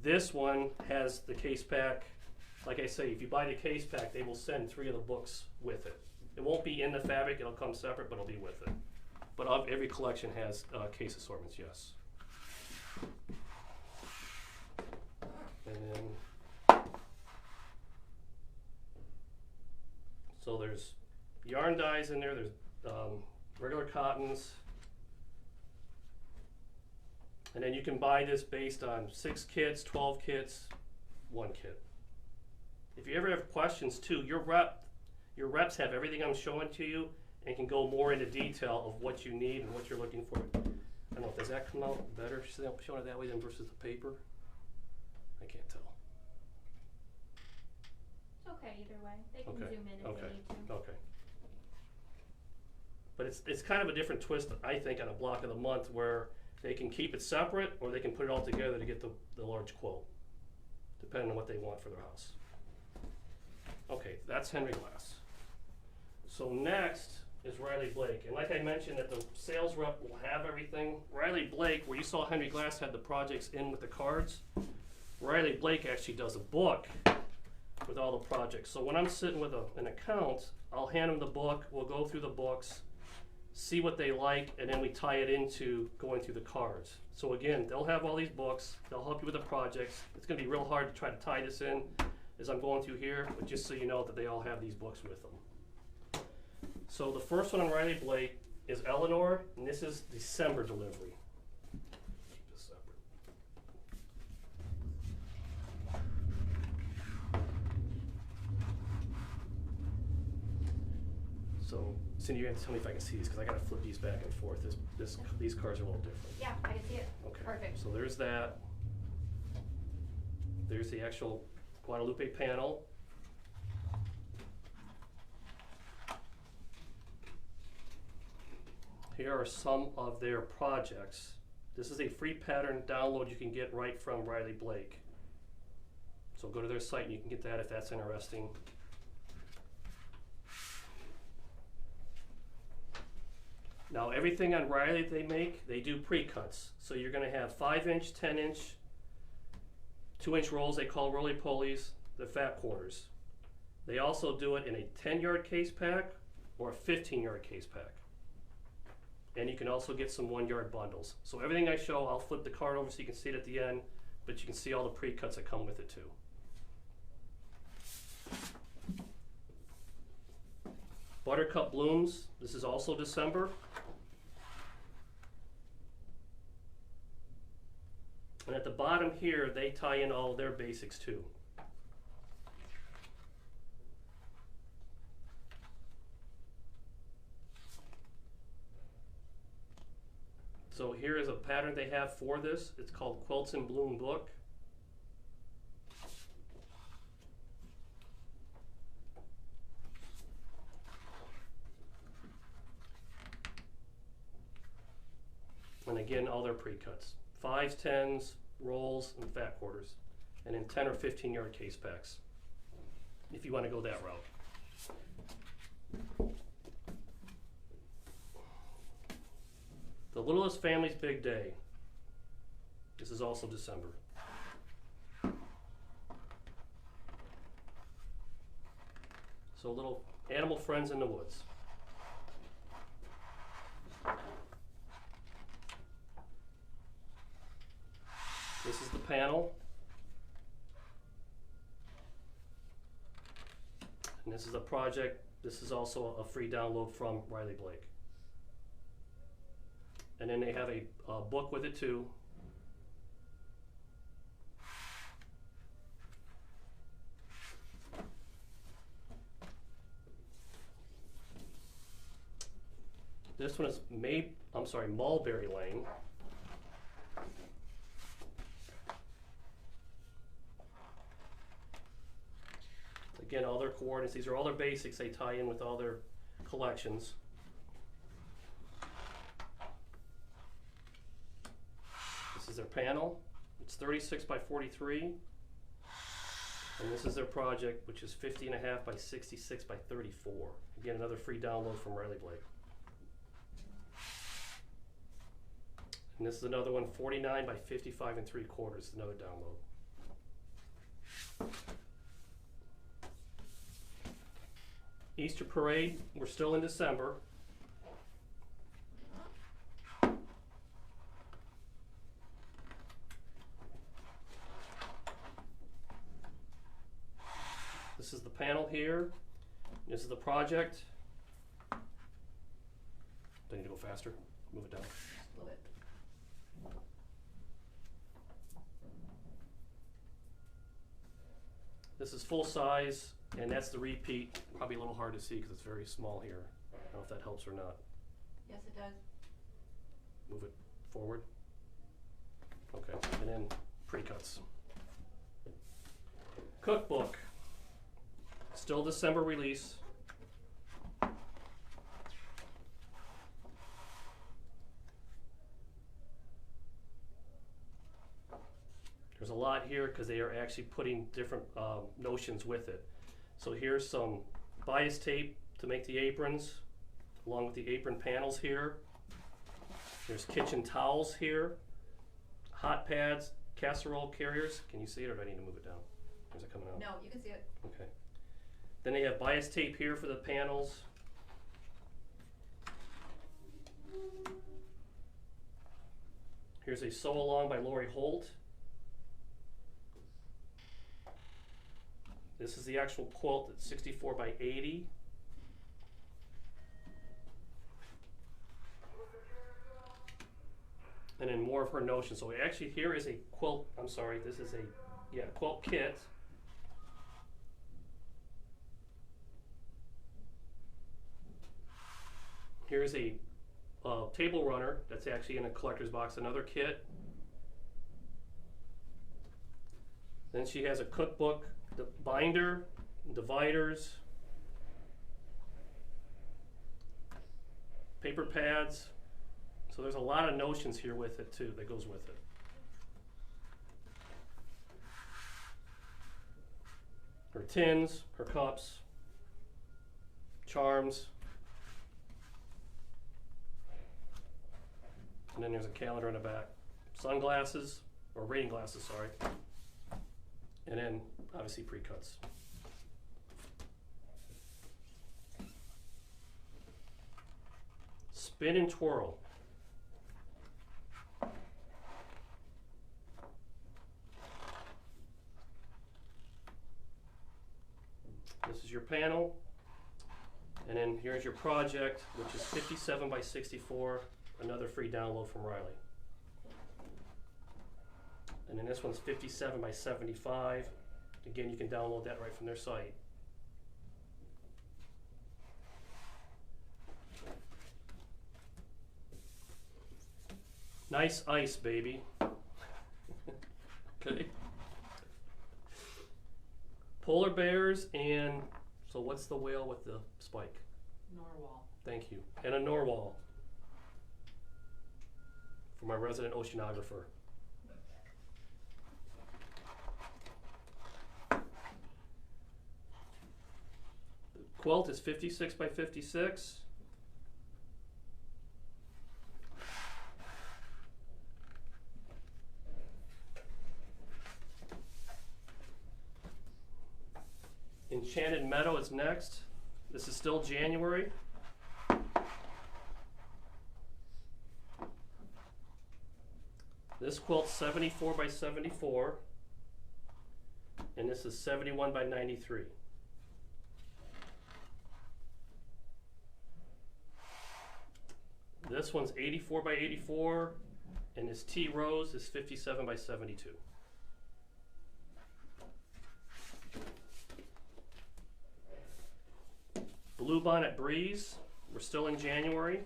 S3: This one has the case pack. Like I say, if you buy the case pack, they will send 3 of the books with it. It won't be in the fabric, it'll come separate, but it'll be with it. But every collection has case assortments, yes. And then, so there's yarn dyes in there, there's regular cottons. And then you can buy this based on 6 kits, 12 kits, 1 kit. If you ever have questions too, your reps have everything I'm showing to you and can go more into detail of what you need and what you're looking for. I don't know, does that come out better showing it that way than versus the paper? I can't tell.
S1: It's okay either way. They can
S3: Okay,
S1: zoom in if
S3: okay,
S1: they need to.
S3: okay. But it's kind of a different twist, I think, on a block of the month where they can keep it separate or they can put it all together to get the large quilt, depending on what they want for their house. Okay, that's Henry Glass. So next is Riley Blake. And like I mentioned that the sales rep will have everything. Riley Blake, where you saw Henry Glass had the projects in with the cards, Riley Blake actually does a book with all the projects. So when I'm sitting with an account, I'll hand them the book, we'll go through the books, see what they like, and then we tie it into going through the cards. So again, they'll have all these books, they'll help you with the projects. It's gonna be real hard to try to tie this in as I'm going through here, but just so you know that they all have these books with them. So the first one on Riley Blake is Eleanor, and this is December delivery. Keep this separate. So Cindy, you have to tell me if I can see these because I gotta flip these back and forth. These cards are a little different.
S1: Yeah, I can see it.
S3: Okay.
S1: Perfect.
S3: So there's that. There's the actual Guadalupe panel. Here are some of their projects. This is a free pattern download you can get right from Riley Blake. So go to their site and you can get that if that's interesting. Now everything on Riley they make, they do pre-cuts. So you're gonna have 5-inch, 10-inch, 2-inch rolls they call roly-polies, the fat quarters. They also do it in a 10-yard case pack or a 15-yard case pack. And you can also get some 1-yard bundles. So everything I show, I'll flip the card over so you can see it at the end, but you can see all the pre-cuts that come with it too. Buttercup Blooms, this is also December. And at the bottom here, they tie in all their basics too. So here is a pattern they have for this. It's called Quilts in Bloom Book. And again, all their pre-cuts. 5s, 10s, rolls, and fat quarters. And in 10 or 15-yard case packs, if you want to go that route. The Littlest Family's Big Day. This is also December. So little animal friends in the woods. This is the panel. And this is a project. This is also a free download from Riley Blake. And then they have a book with it too. This one is Mulberry Lane. Again, all their coordinates. These are all their basics. They tie in with all their collections. This is their panel. It's 36 by 43. And this is their project, which is 50.5 by 66 by 34. Again, another free download from Riley Blake. And this is another one, 49 by 55 3/4, another download. Easter Parade, we're still in December. This is the panel here. This is the project. Do I need to go faster? Move it down.
S4: A little bit.
S3: This is full size, and that's the repeat. Probably a little hard to see because it's very small here. I don't know if that helps or not.
S4: Yes, it does.
S3: Move it forward. Okay, and then pre-cuts. Cookbook. Still December release. There's a lot here because they are actually putting different notions with it. So here's some bias tape to make the aprons, along with the apron panels here. There's kitchen towels here, hot pads, casserole carriers. Can you see it, or do I need to move it down? Or is it coming out?
S4: No, you can see it.
S3: Okay. Then they have bias tape here for the panels. Here's a sew along by Lori Holt. This is the actual quilt that's 64 by 80. And then more of her notions. So actually here is a quilt, I'm sorry, this is a quilt kit. Here's a table runner that's actually in a collector's box, another kit. Then she has a cookbook, the binder, dividers, paper pads. So there's a lot of notions here with it too that goes with it. Her tins, her cups, charms. And then there's a calendar in the back. Sunglasses, or reading glasses, sorry. And then obviously pre-cuts. spin and twirl. This is your panel. And then here's your project, which is 57 by 64, another free download from Riley. And then this one's 57 by 75. Again, you can download that right from their site. Nice ice, baby. Okay. Polar bears and, so what's the whale with the spike?
S2: Narwhal.
S3: Thank you. And a narwhal for my resident oceanographer. The quilt is 56 by 56. Enchanted Meadow is next. This is still January. This quilt's 74 by 74, and this is 71 by 93. This one's 84 by 84, and this Tea Rose is 57 by 72. Bluebonnet Breeze, we're still in January.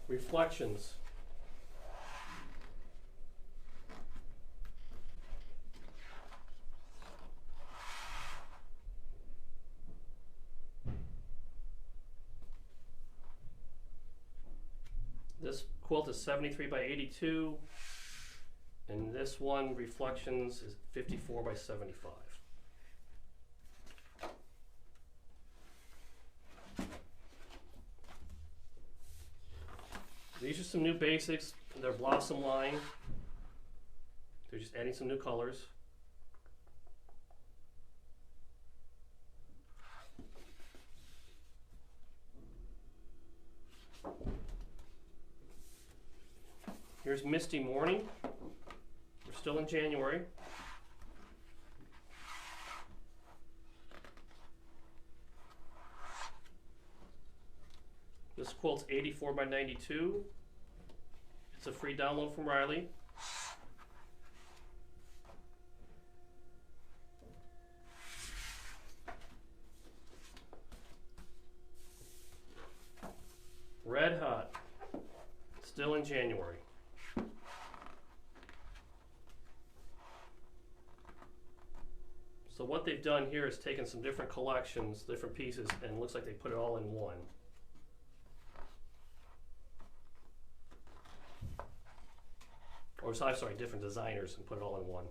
S3: Reflections. This quilt is 73 by 82, and this one, Reflections, is 54 by 75. These are some new basics. They're Blossom line. They're just adding some new colors. Here's Misty Morning. We're still in January. This quilt's 84 by 92. It's a free download from Riley. Red Hot, still in January. So what they've done here is taken some different collections, different pieces, and it looks like they put it all in one. Or I'm sorry, different designers and put it all in one.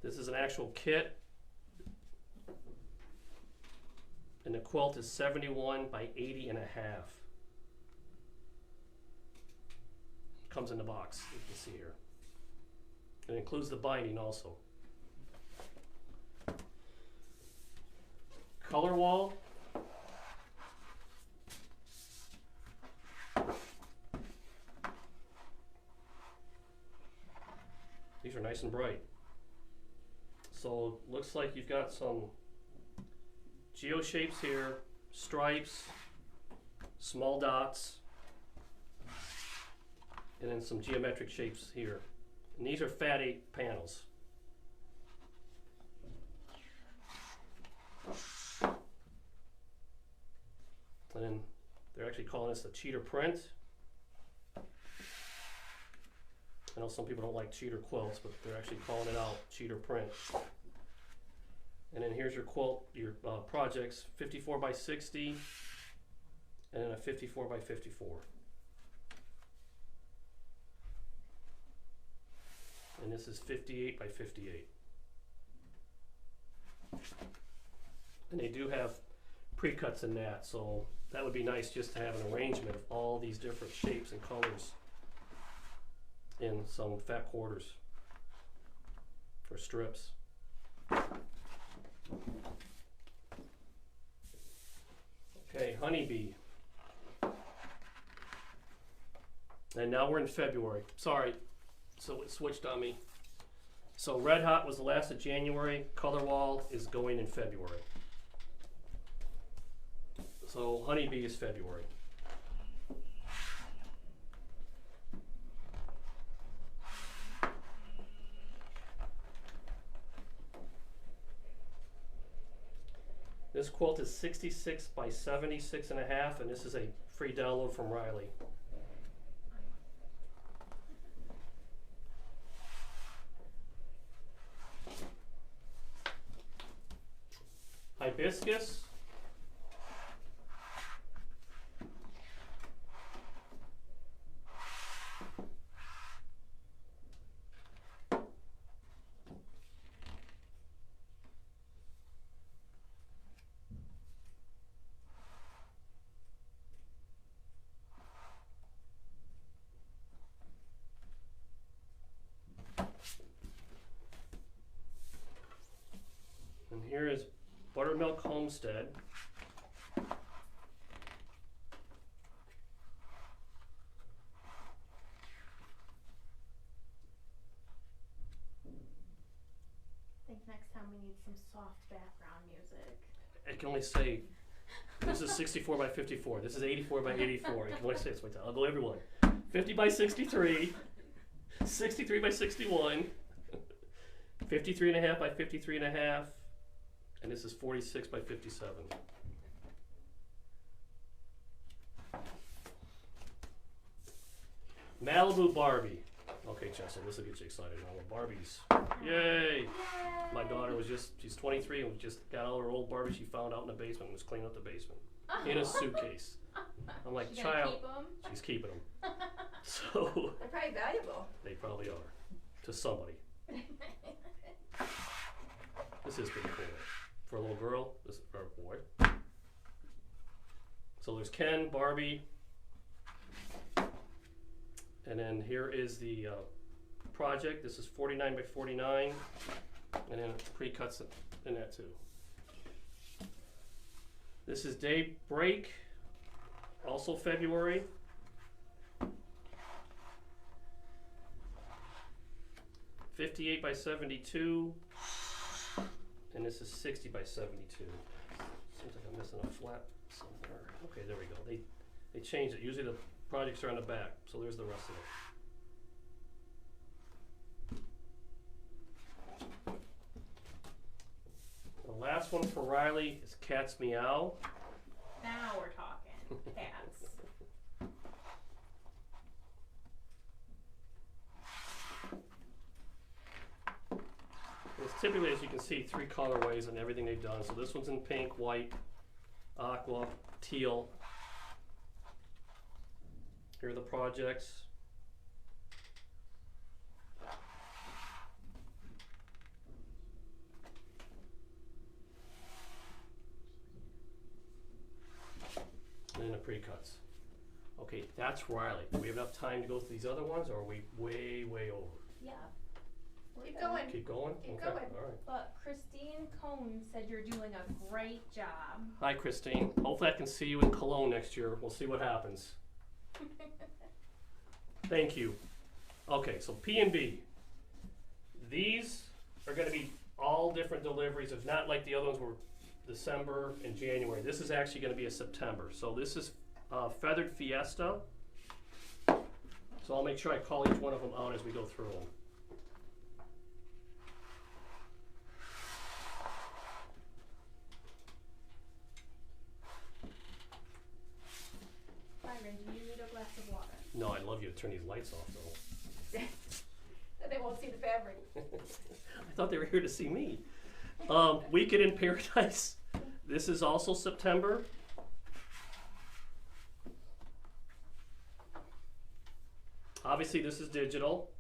S3: This is an actual kit. And the quilt is 71 by 80 and a half. Comes in the box, you can see here. It includes the binding also. Color wall. These are nice and bright. So looks like you've got some geo shapes here, stripes, small dots, and then some geometric shapes here. And these are Fat 8 panels. And then they're actually calling this a cheater print. I know some people don't like cheater quilts, but they're actually calling it out cheater print. And then here's your quilt, your projects, 54 by 60, and then a 54 by 54. And this is 58 by 58. And they do have pre-cuts in that, so that would be nice just to have an arrangement of all these different shapes and colors in some fat quarters or strips. Okay, honeybee. And now we're in February. Sorry, so it switched on me. So Red Hot was the last of January. Color Wall is going in February. So honeybee is February. This quilt is 66 by 76 and a half, and this is a free download from Riley. Hibiscus. And here is Buttermilk Homestead.
S1: I think next time we need some soft background music.
S3: I can only say, this is 64 by 54. This is 84 by 84. I can only say this. Wait, I'll go everyone. 50 by 63. 63 by 61. 53 and a half by 53 and a half. And this is 46 by 57. Malibu Barbie. Okay, Chelsea, this will get you excited now. Well, Barbies. Yay! My daughter was she's 23 and just got all her old Barbie she found out in the basement and was cleaning up the basement. In a suitcase. I'm like,
S1: You gonna
S3: child.
S1: keep 'em?
S3: She's keeping them. So,
S4: They're probably valuable.
S3: they probably are. To somebody. This is pretty cool. For a little girl, or a boy. So there's Ken, Barbie, and then here is the project. This is 49 by 49, and then pre-cuts in that too. This is Daybreak, also February. $58 by 72. And this is 60 by 72. Seems like I'm missing a flap somewhere. Okay, there we go. They changed it. Usually the projects are on the back, so there's the rest of it. The last one for Riley is Cat's Meow.
S1: Now we're talking. Cats.
S3: It's typically, as you can see, 3 colorways and everything they've done. So this one's in pink, white, aqua, teal. Here are the projects. And then the pre-cuts. Okay, that's Riley. Do we have enough time to go through these other ones, or are we way, way over?
S1: Yeah.
S4: Keep going.
S3: Keep going?
S4: Keep
S3: Okay,
S4: going.
S3: all right.
S1: But Christine Cohn said you're doing a great job.
S3: Hi, Christine. Hopefully I can see you in Cologne next year. We'll see what happens. Thank you. Okay, so P&B. These are going to be all different deliveries. It's not like the other ones were December and January. This is actually going to be a September. So this is Feathered Fiesta. So I'll make sure I call each one of them out as we go through them.
S1: Byron, do you need a glass of water?
S3: No, I'd love you to turn these lights off, though.
S4: Then they won't see the fabric.
S3: I thought they were here to see me. Weekend in Paradise. This is also September. Obviously, this is digital.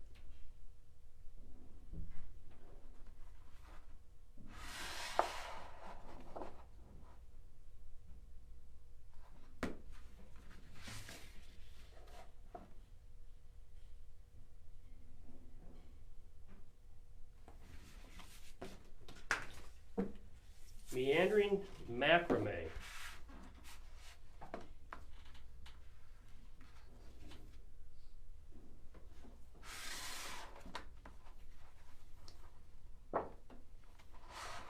S3: Meandering macrame.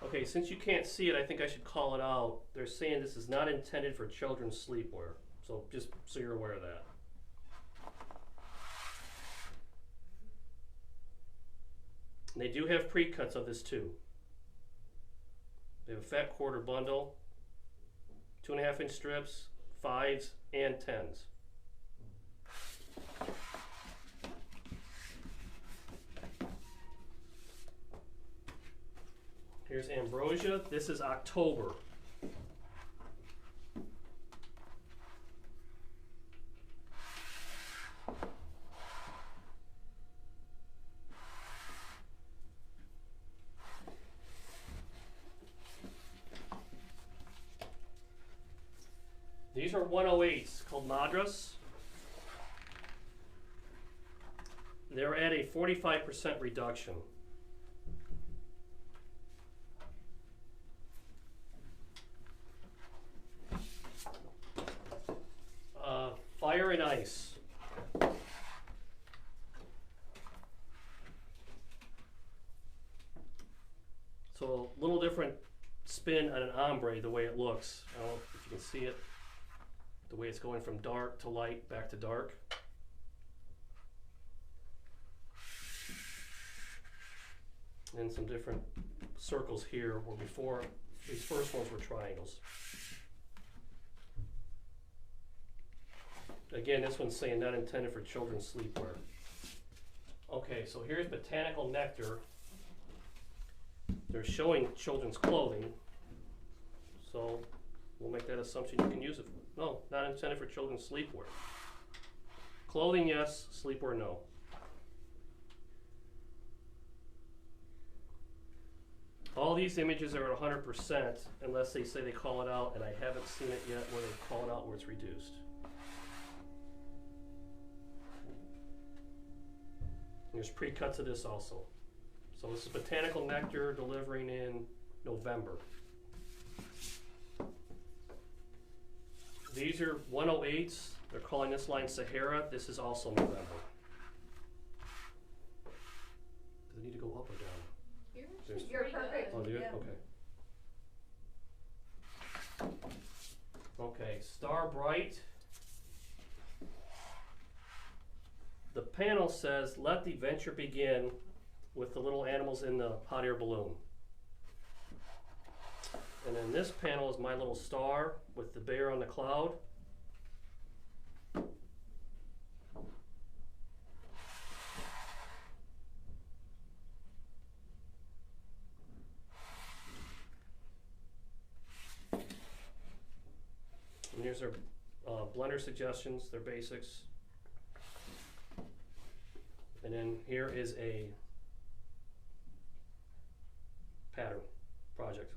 S3: Okay, since you can't see it, I think I should call it out. They're saying this is not intended for children's sleepwear. So just so you're aware of that. And they do have pre-cuts of this too. They have a fat quarter bundle, 2.5 inch strips, 5s and 10s. Here's Ambrosia. This is October. These are 108s called Madras. They're at a 45% reduction. Fire and ice. So a little different spin on an ombre the way it looks. I don't know if you can see it. The way it's going from dark to light, back to dark. And some different circles here where before these first ones were triangles. Again, this one's saying not intended for children's sleepwear. Okay, so here's Botanical Nectar. They're showing children's clothing. So we'll make that assumption you can use it. No, not intended for children's sleepwear. Clothing, yes. Sleepwear, no. All these images are at 100% unless they say they call it out, and I haven't seen it yet where they call it out where it's reduced. There's pre-cuts of this also. So this is Botanical Nectar delivering in November. These are 108s. They're calling this line Sahara. This is also November. Does it need to go up or down?
S4: You're perfect.
S3: Oh, do you?
S4: Yeah.
S3: Okay. Okay, Star Bright. The panel says, let the venture begin with the little animals in the hot air balloon. And then this panel is my little star with the bear on the cloud. And here's our blender suggestions, their basics. And then here is a pattern project.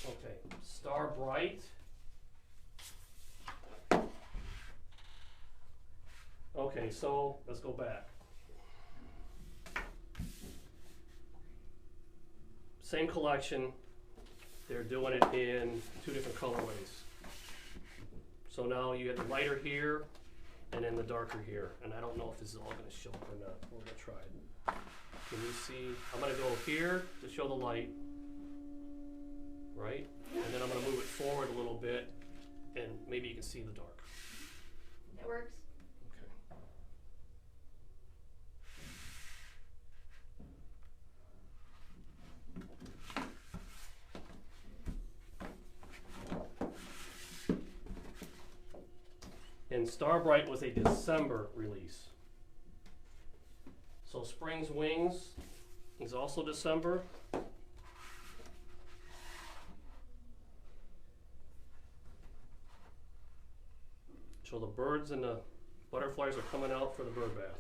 S3: Okay, Star Bright. Okay, so let's go back. Same collection. They're doing it in 2 different colorways. So now you have the lighter here and then the darker here. And I don't know if this is all going to show up or not. We're going to try it. Can you see? I'm going to go here to show the light. Right? And then I'm going to move it forward a little bit and maybe you can see the dark.
S4: It works.
S3: Okay. And Star Bright was a December release. So Spring's Wings is also December. So the birds and the butterflies are coming out for the bird bath.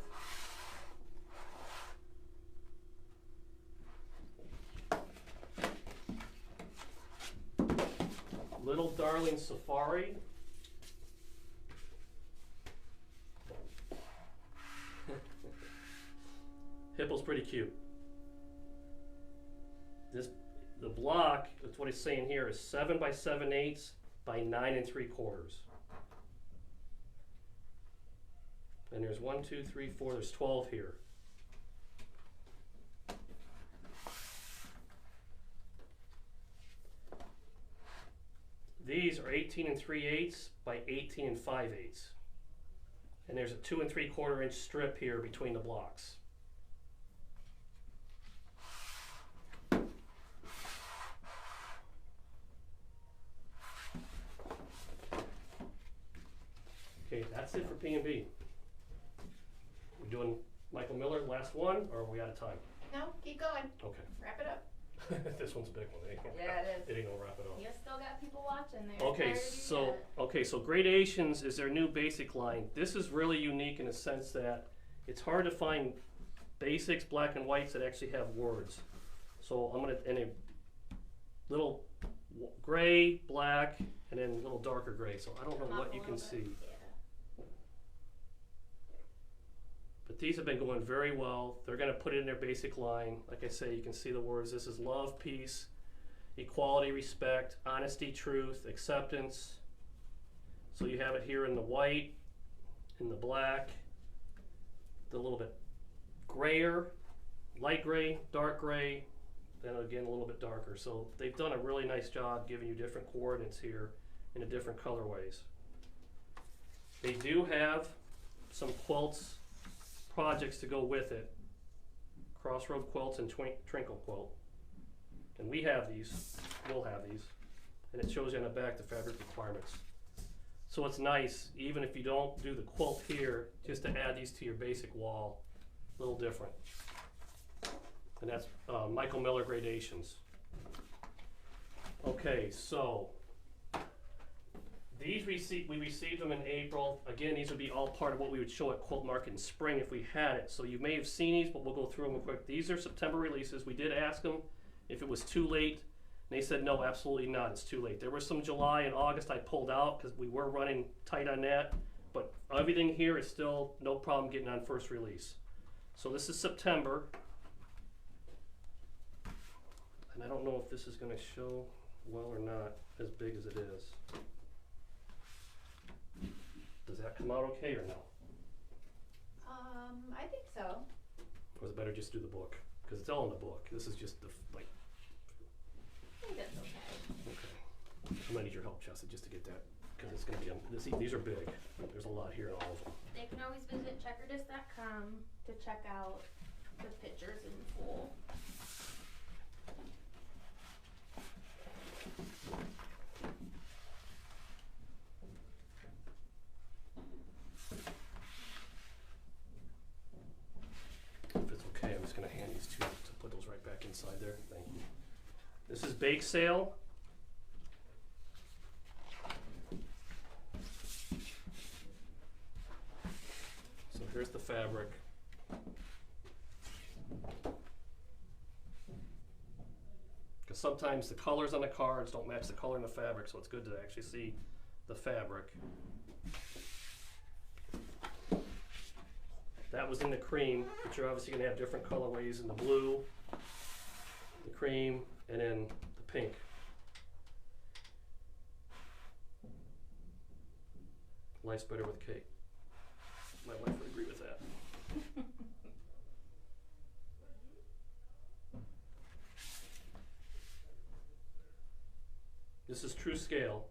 S3: Little Darling Safari. Hippo's pretty cute. The block, that's what it's saying here, is 7 by 7/8 by 9 3/4. And there's 1, 2, 3, 4, there's 12 here. These are 18 3/8 by 18 5/8. And there's a 2 3/4 inch strip here between the blocks. Okay, that's it for P&B. We doing Michael Miller, last one, or are we out of time?
S4: No, keep going.
S3: Okay.
S4: Wrap it up.
S3: This one's a big one. It
S4: It is.
S3: ain't gonna wrap it up.
S1: You still got people watching there.
S3: Okay, so Gradations is their new basic line. This is really unique in the sense that it's hard to find basics, black and whites that actually have words. So I'm gonna, and a little gray, black, and then a little darker gray. So I don't know what you can see. But these have been going very well. They're gonna put it in their basic line. Like I say, you can see the words. This is love, peace, equality, respect, honesty, truth, acceptance. So you have it here in the white, in the black, the little bit grayer, light gray, dark gray, then again a little bit darker. So they've done a really nice job giving you different coordinates here in the different colorways. They do have some quilts projects to go with it. Crossroad quilts and Trinkle quilt. And we have these, we'll have these. And it shows you on the back the fabric requirements. So it's nice, even if you don't do the quilt here, just to add these to your basic wall, a little different. And that's Michael Miller Gradations. Okay, so these we received them in April. Again, these would be all part of what we would show at Quilt Market in spring if we had it. So you may have seen these, but we'll go through them real quick. These are September releases. We did ask them if it was too late. And they said, no, absolutely not. It's too late. There was some July and August I pulled out because we were running tight on that. But everything here is still no problem getting on first release. So this is September. And I don't know if this is going to show well or not, as big as it is. Does that come out okay or no?
S4: I think so.
S3: Or is it better just do the book? Because it's all in the book. This is just the, like,
S4: I think that's okay.
S3: okay. I'm gonna need your help, Chelsea, just to get that, because it's gonna be, these are big. There's a lot here in all of them.
S1: They can always visit checkerdisc.com to check out the pictures in full. If it's okay, I'm just gonna hand these two to put those right back inside there. Thank you. This is Bake Sale. So here's the fabric. Because sometimes the colors on the cards don't match the color in the fabric, so it's good to actually see the fabric. That was in the cream, but you're obviously going to have different colorways in the blue, the cream, and then the pink. Life's better with Kate. My wife would agree with that. This is true scale.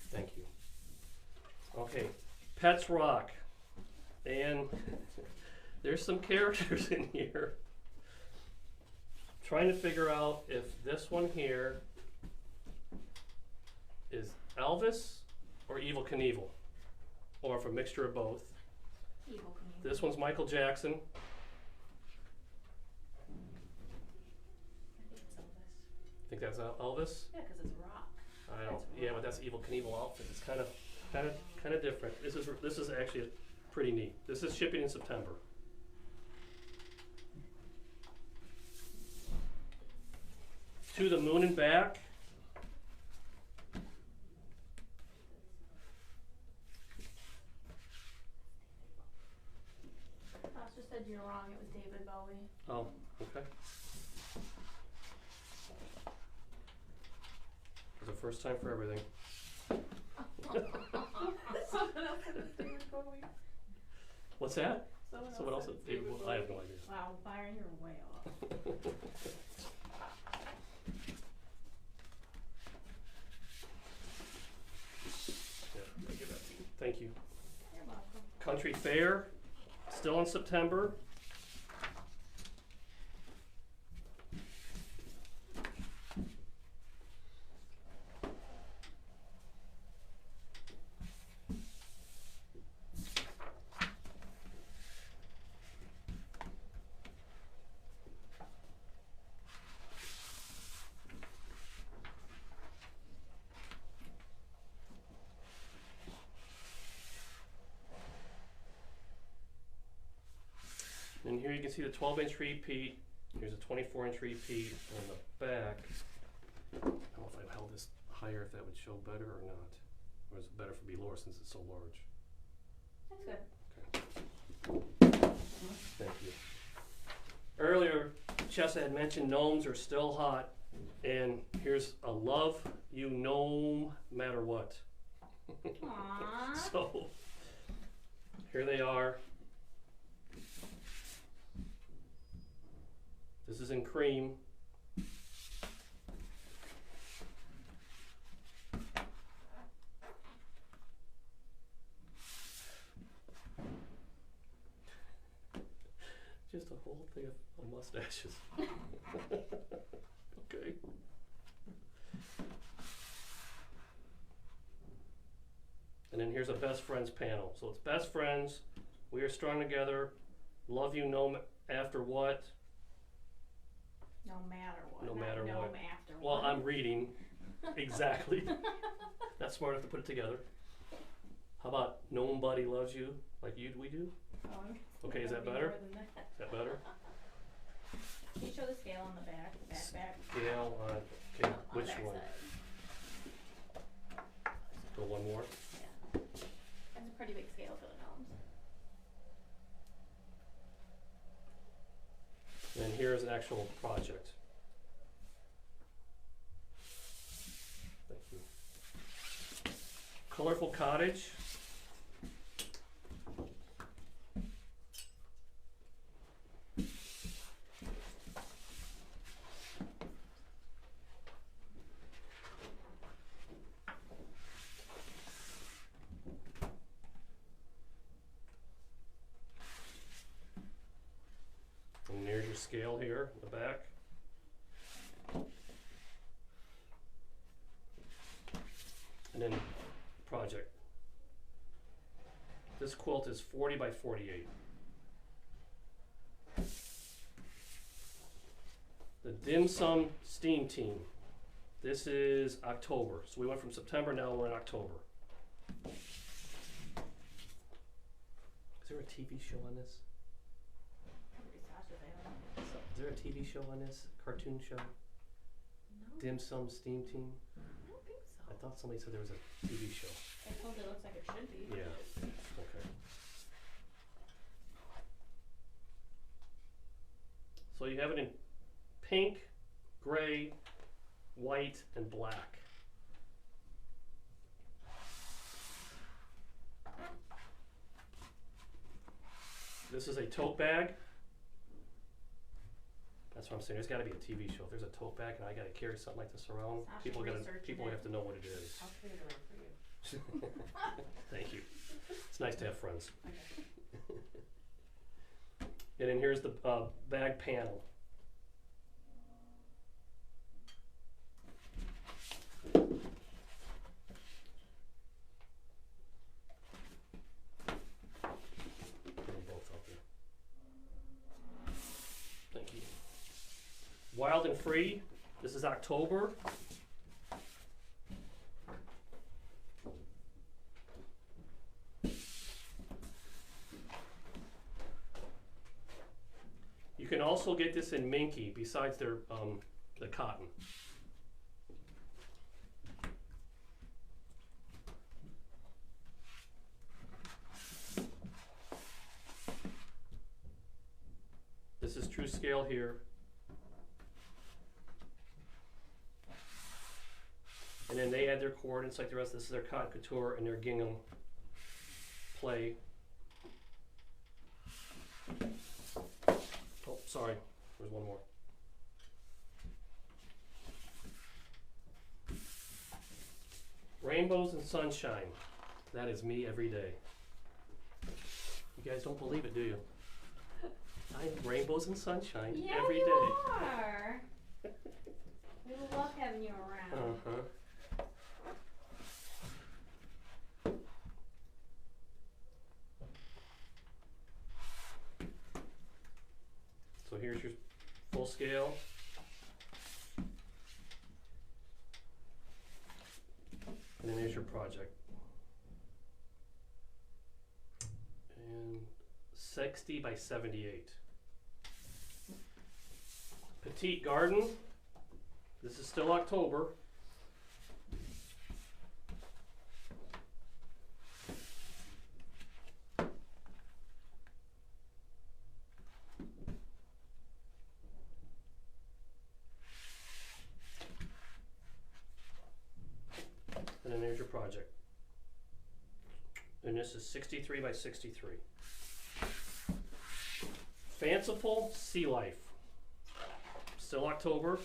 S1: Thank you. Okay, Pets Rock. And there's some characters in here. Trying to figure out if this one here is Elvis or Evel Knievel, or if a mixture of both. Evel Knievel.
S3: This one's Michael Jackson.
S2: I think it's Elvis.
S3: Think that's Elvis?
S2: Yeah, because it's rock.
S3: I don't, yeah, but that's Evel Knievel outfit. It's kind of different. This is actually pretty neat. This is shipping in September. To the Moon and Back.
S1: Pastor said you're wrong. It was David Bowie.
S3: Oh, okay. There's a first time for everything.
S2: Someone else said it's David Bowie.
S3: What's that? Someone else
S2: said
S3: said David Bowie. I have no idea.
S2: Wow, Byron, you're way off.
S3: Yeah, I'll give that to you. Thank you.
S1: You're welcome.
S3: Country Fair, still in September. And here you can see the 12-inch repeat. Here's a 24-inch repeat on the back. I don't know if I held this higher, if that would show better or not. Or is it better for me lower since it's so large?
S1: That's good.
S3: Thank you. Earlier, Chessa had mentioned gnomes are still hot. And here's a love you gnome matter what.
S1: Aww.
S3: So, here they are. This is in cream. Just a whole thing of mustaches. Okay. And then here's a best friends panel. So it's best friends, we are strong together, love you no after what?
S1: No matter what.
S3: No
S1: not
S3: matter
S1: gnome
S3: what.
S1: After
S3: Well,
S1: what.
S3: I'm reading exactly. Not smart enough to put it together. How about nobody loves you like we do? Okay, is that better? Is that better?
S1: Can you show the scale on the back? Back.
S3: Scale on, okay,
S1: On
S3: which
S1: the back
S3: one?
S1: side.
S3: Go one more.
S1: Yeah. That's a pretty big scale for the gnomes.
S3: And here's an actual project. Thank you. Colorful cottage. And there's your scale here in the back. And then project. This quilt is 40 by 48. The Dim Sum Steam Team. This is October. So we went from September, now we're in October. Is there a TV show on this? Is there a TV show on this? Cartoon show?
S2: No,
S3: Dim Sum Steam Team?
S2: I don't think so.
S3: I thought somebody said there was a TV show.
S1: I told you it looks like it should be.
S3: Yeah. Okay. So you have it in pink, gray, white, and black. This is a tote bag. That's what I'm saying. There's got to be a TV show. If there's a tote bag and I got to carry something like this around,
S1: Sasha
S3: people
S1: researching it.
S3: have to know what it is.
S2: I'll clean it around for you.
S3: Thank you. It's nice to have friends.
S2: Okay.
S3: And then here's the bag panel. Put them both up there. Thank you. Wild and Free. This is October. You can also get this in minky besides their the cotton. This is true scale here. And then they add their coordinates like the rest. This is their cotton couture and their gingham play. Oh, sorry. There's one more. Rainbows and sunshine. That is me every day. You guys don't believe it, do you? I have rainbows and sunshine
S1: Yeah,
S3: every
S1: you
S3: day.
S1: are. We love having you around.
S3: Uh-huh. So here's your full scale. And then here's your project. And 60 by 78. Petite garden. This is still October. And then there's your project. And this is 63 by 63. Fanciful Sea Life. Still October.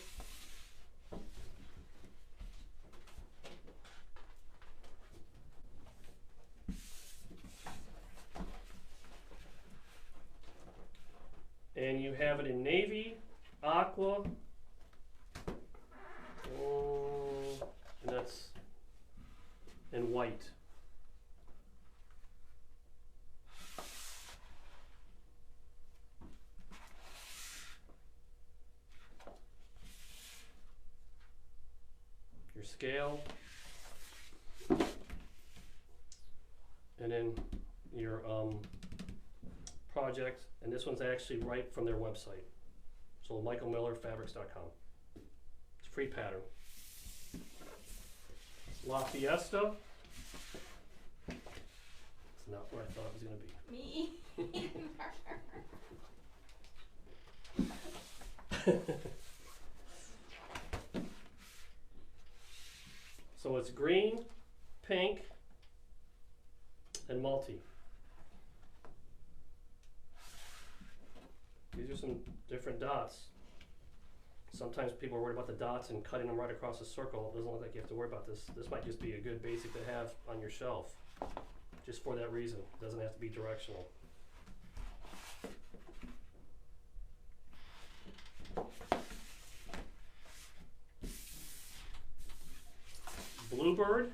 S3: And you have it in navy, aqua, and that's in white. Your scale, and then your project, and this one's actually right from their website. So michaelmillerfabrics.com. It's a free pattern. La Fiesta. It's not where I thought it was going to be.
S1: Me.
S3: So it's green, pink, and multi. These are some different dots. Sometimes people are worried about the dots and cutting them right across a circle. It doesn't look like you have to worry about this. This might just be a good basic to have on your shelf. Just for that reason. It doesn't have to be directional. Bluebird.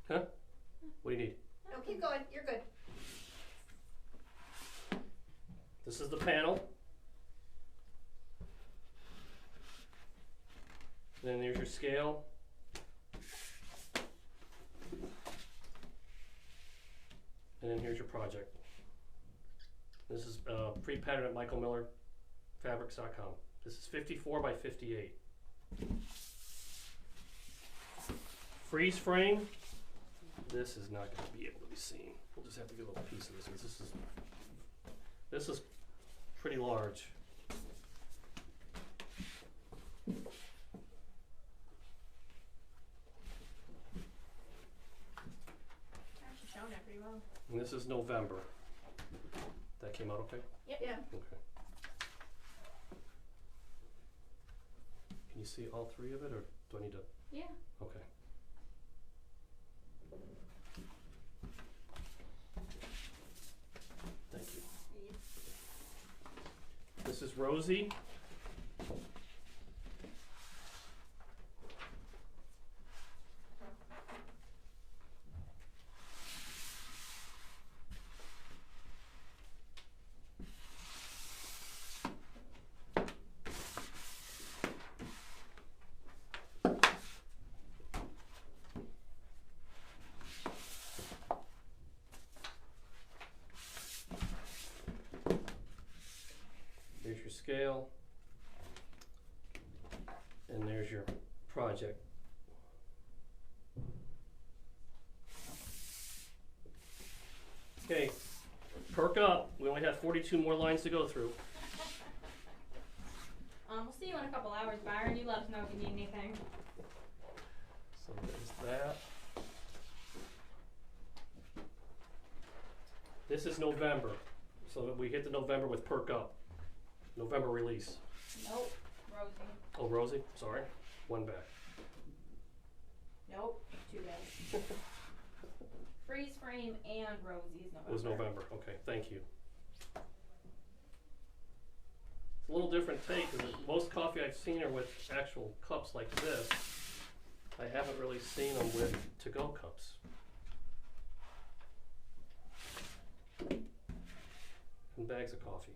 S3: Huh? What do you need?
S4: No, keep going. You're good.
S3: This is the panel. And then there's your scale. And then here's your project. This is pre-patterned at michaelmillerfabrics.com. This is 54 by 58. Freeze frame. This is not going to be able to be seen. We'll just have to get a little piece of this. This is pretty large.
S1: Actually showing it pretty well.
S3: And this is November. That came out okay?
S1: Yep.
S4: Yeah.
S3: Okay. Can you see all three of it, or do I need to?
S1: Yeah.
S3: Okay. Thank you. This is Rosie. your scale. And there's your project. Okay, perk up. We only have 42 more lines to go through.
S1: We'll see you in a couple hours, Byron. You let us know if you need anything.
S3: So there's that. This is November. So we hit the November with perk up. November release.
S1: Nope. Rosie.
S3: Oh, Rosie, sorry. One back.
S1: Nope. Too bad. Freeze frame and Rosie's November.
S3: It was November. Okay, thank you. It's a little different take because most coffee I've seen are with actual cups like this. I haven't really seen them with to-go cups. And bags of coffee.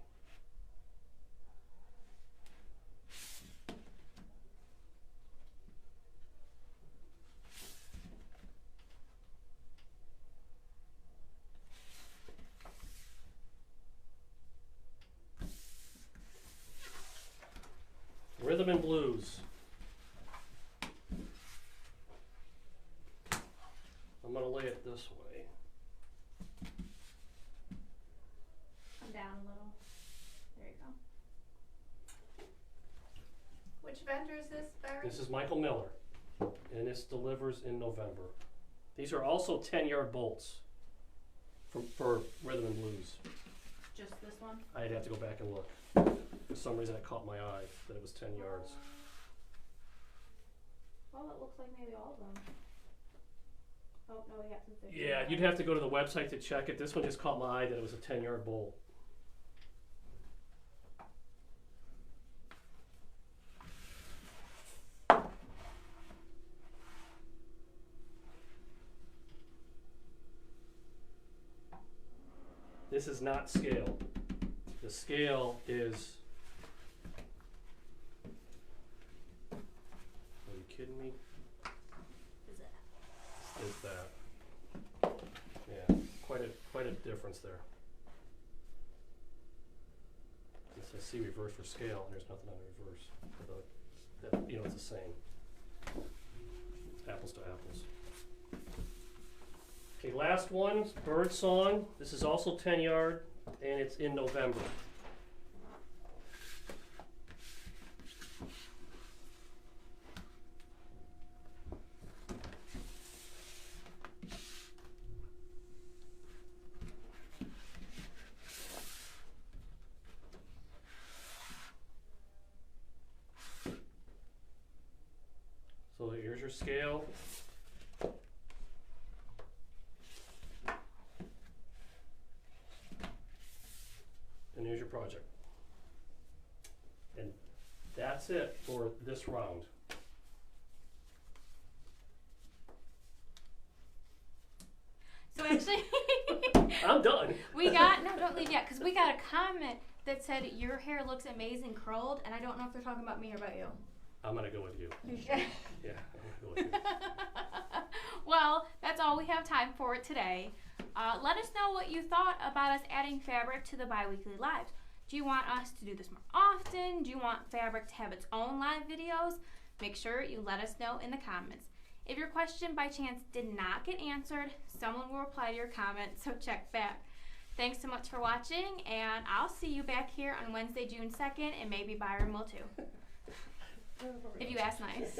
S3: Rhythm and blues. I'm gonna lay it this way.
S1: Come down a little. There you go.
S4: Which vendor is this, Byron?
S3: This is Michael Miller, and this delivers in November. These are also 10-yard bolts for rhythm and blues.
S1: Just this one?
S3: I'd have to go back and look. For some reason, it caught my eye that it was 10 yards.
S1: Well, it looks like maybe all of them. Oh, no, we got some 50.
S3: Yeah, you'd have to go to the website to check it. This one just caught my eye that it was a 10-yard bolt. This is not scale. The scale is. Are you kidding me? Is that? Yeah, quite a difference there. It says C reverse for scale, and there's nothing on the reverse. For the, it's the same. Apples to apples. Okay, last one, Bird Song. This is also 10-yard, and it's in November. So here's your scale. And here's your project. And that's it for this round.
S1: So actually,
S3: I'm done.
S1: don't leave yet, because we got a comment that said your hair looks amazing curled, and I don't know if they're talking about me or about you.
S3: I'm gonna go with you.
S1: You sure?
S3: Yeah, I'm gonna go with you.
S1: Well, that's all we have time for today. Let us know what you thought about us adding fabric to the bi-weekly lives. Do you want us to do this more often? Do you want fabric to have its own live videos? Make sure you let us know in the comments. If your question by chance did not get answered, someone will reply to your comment, so check back. Thanks so much for watching, and I'll see you back here on Wednesday, June 2nd, and maybe Byron will too. If you ask nice.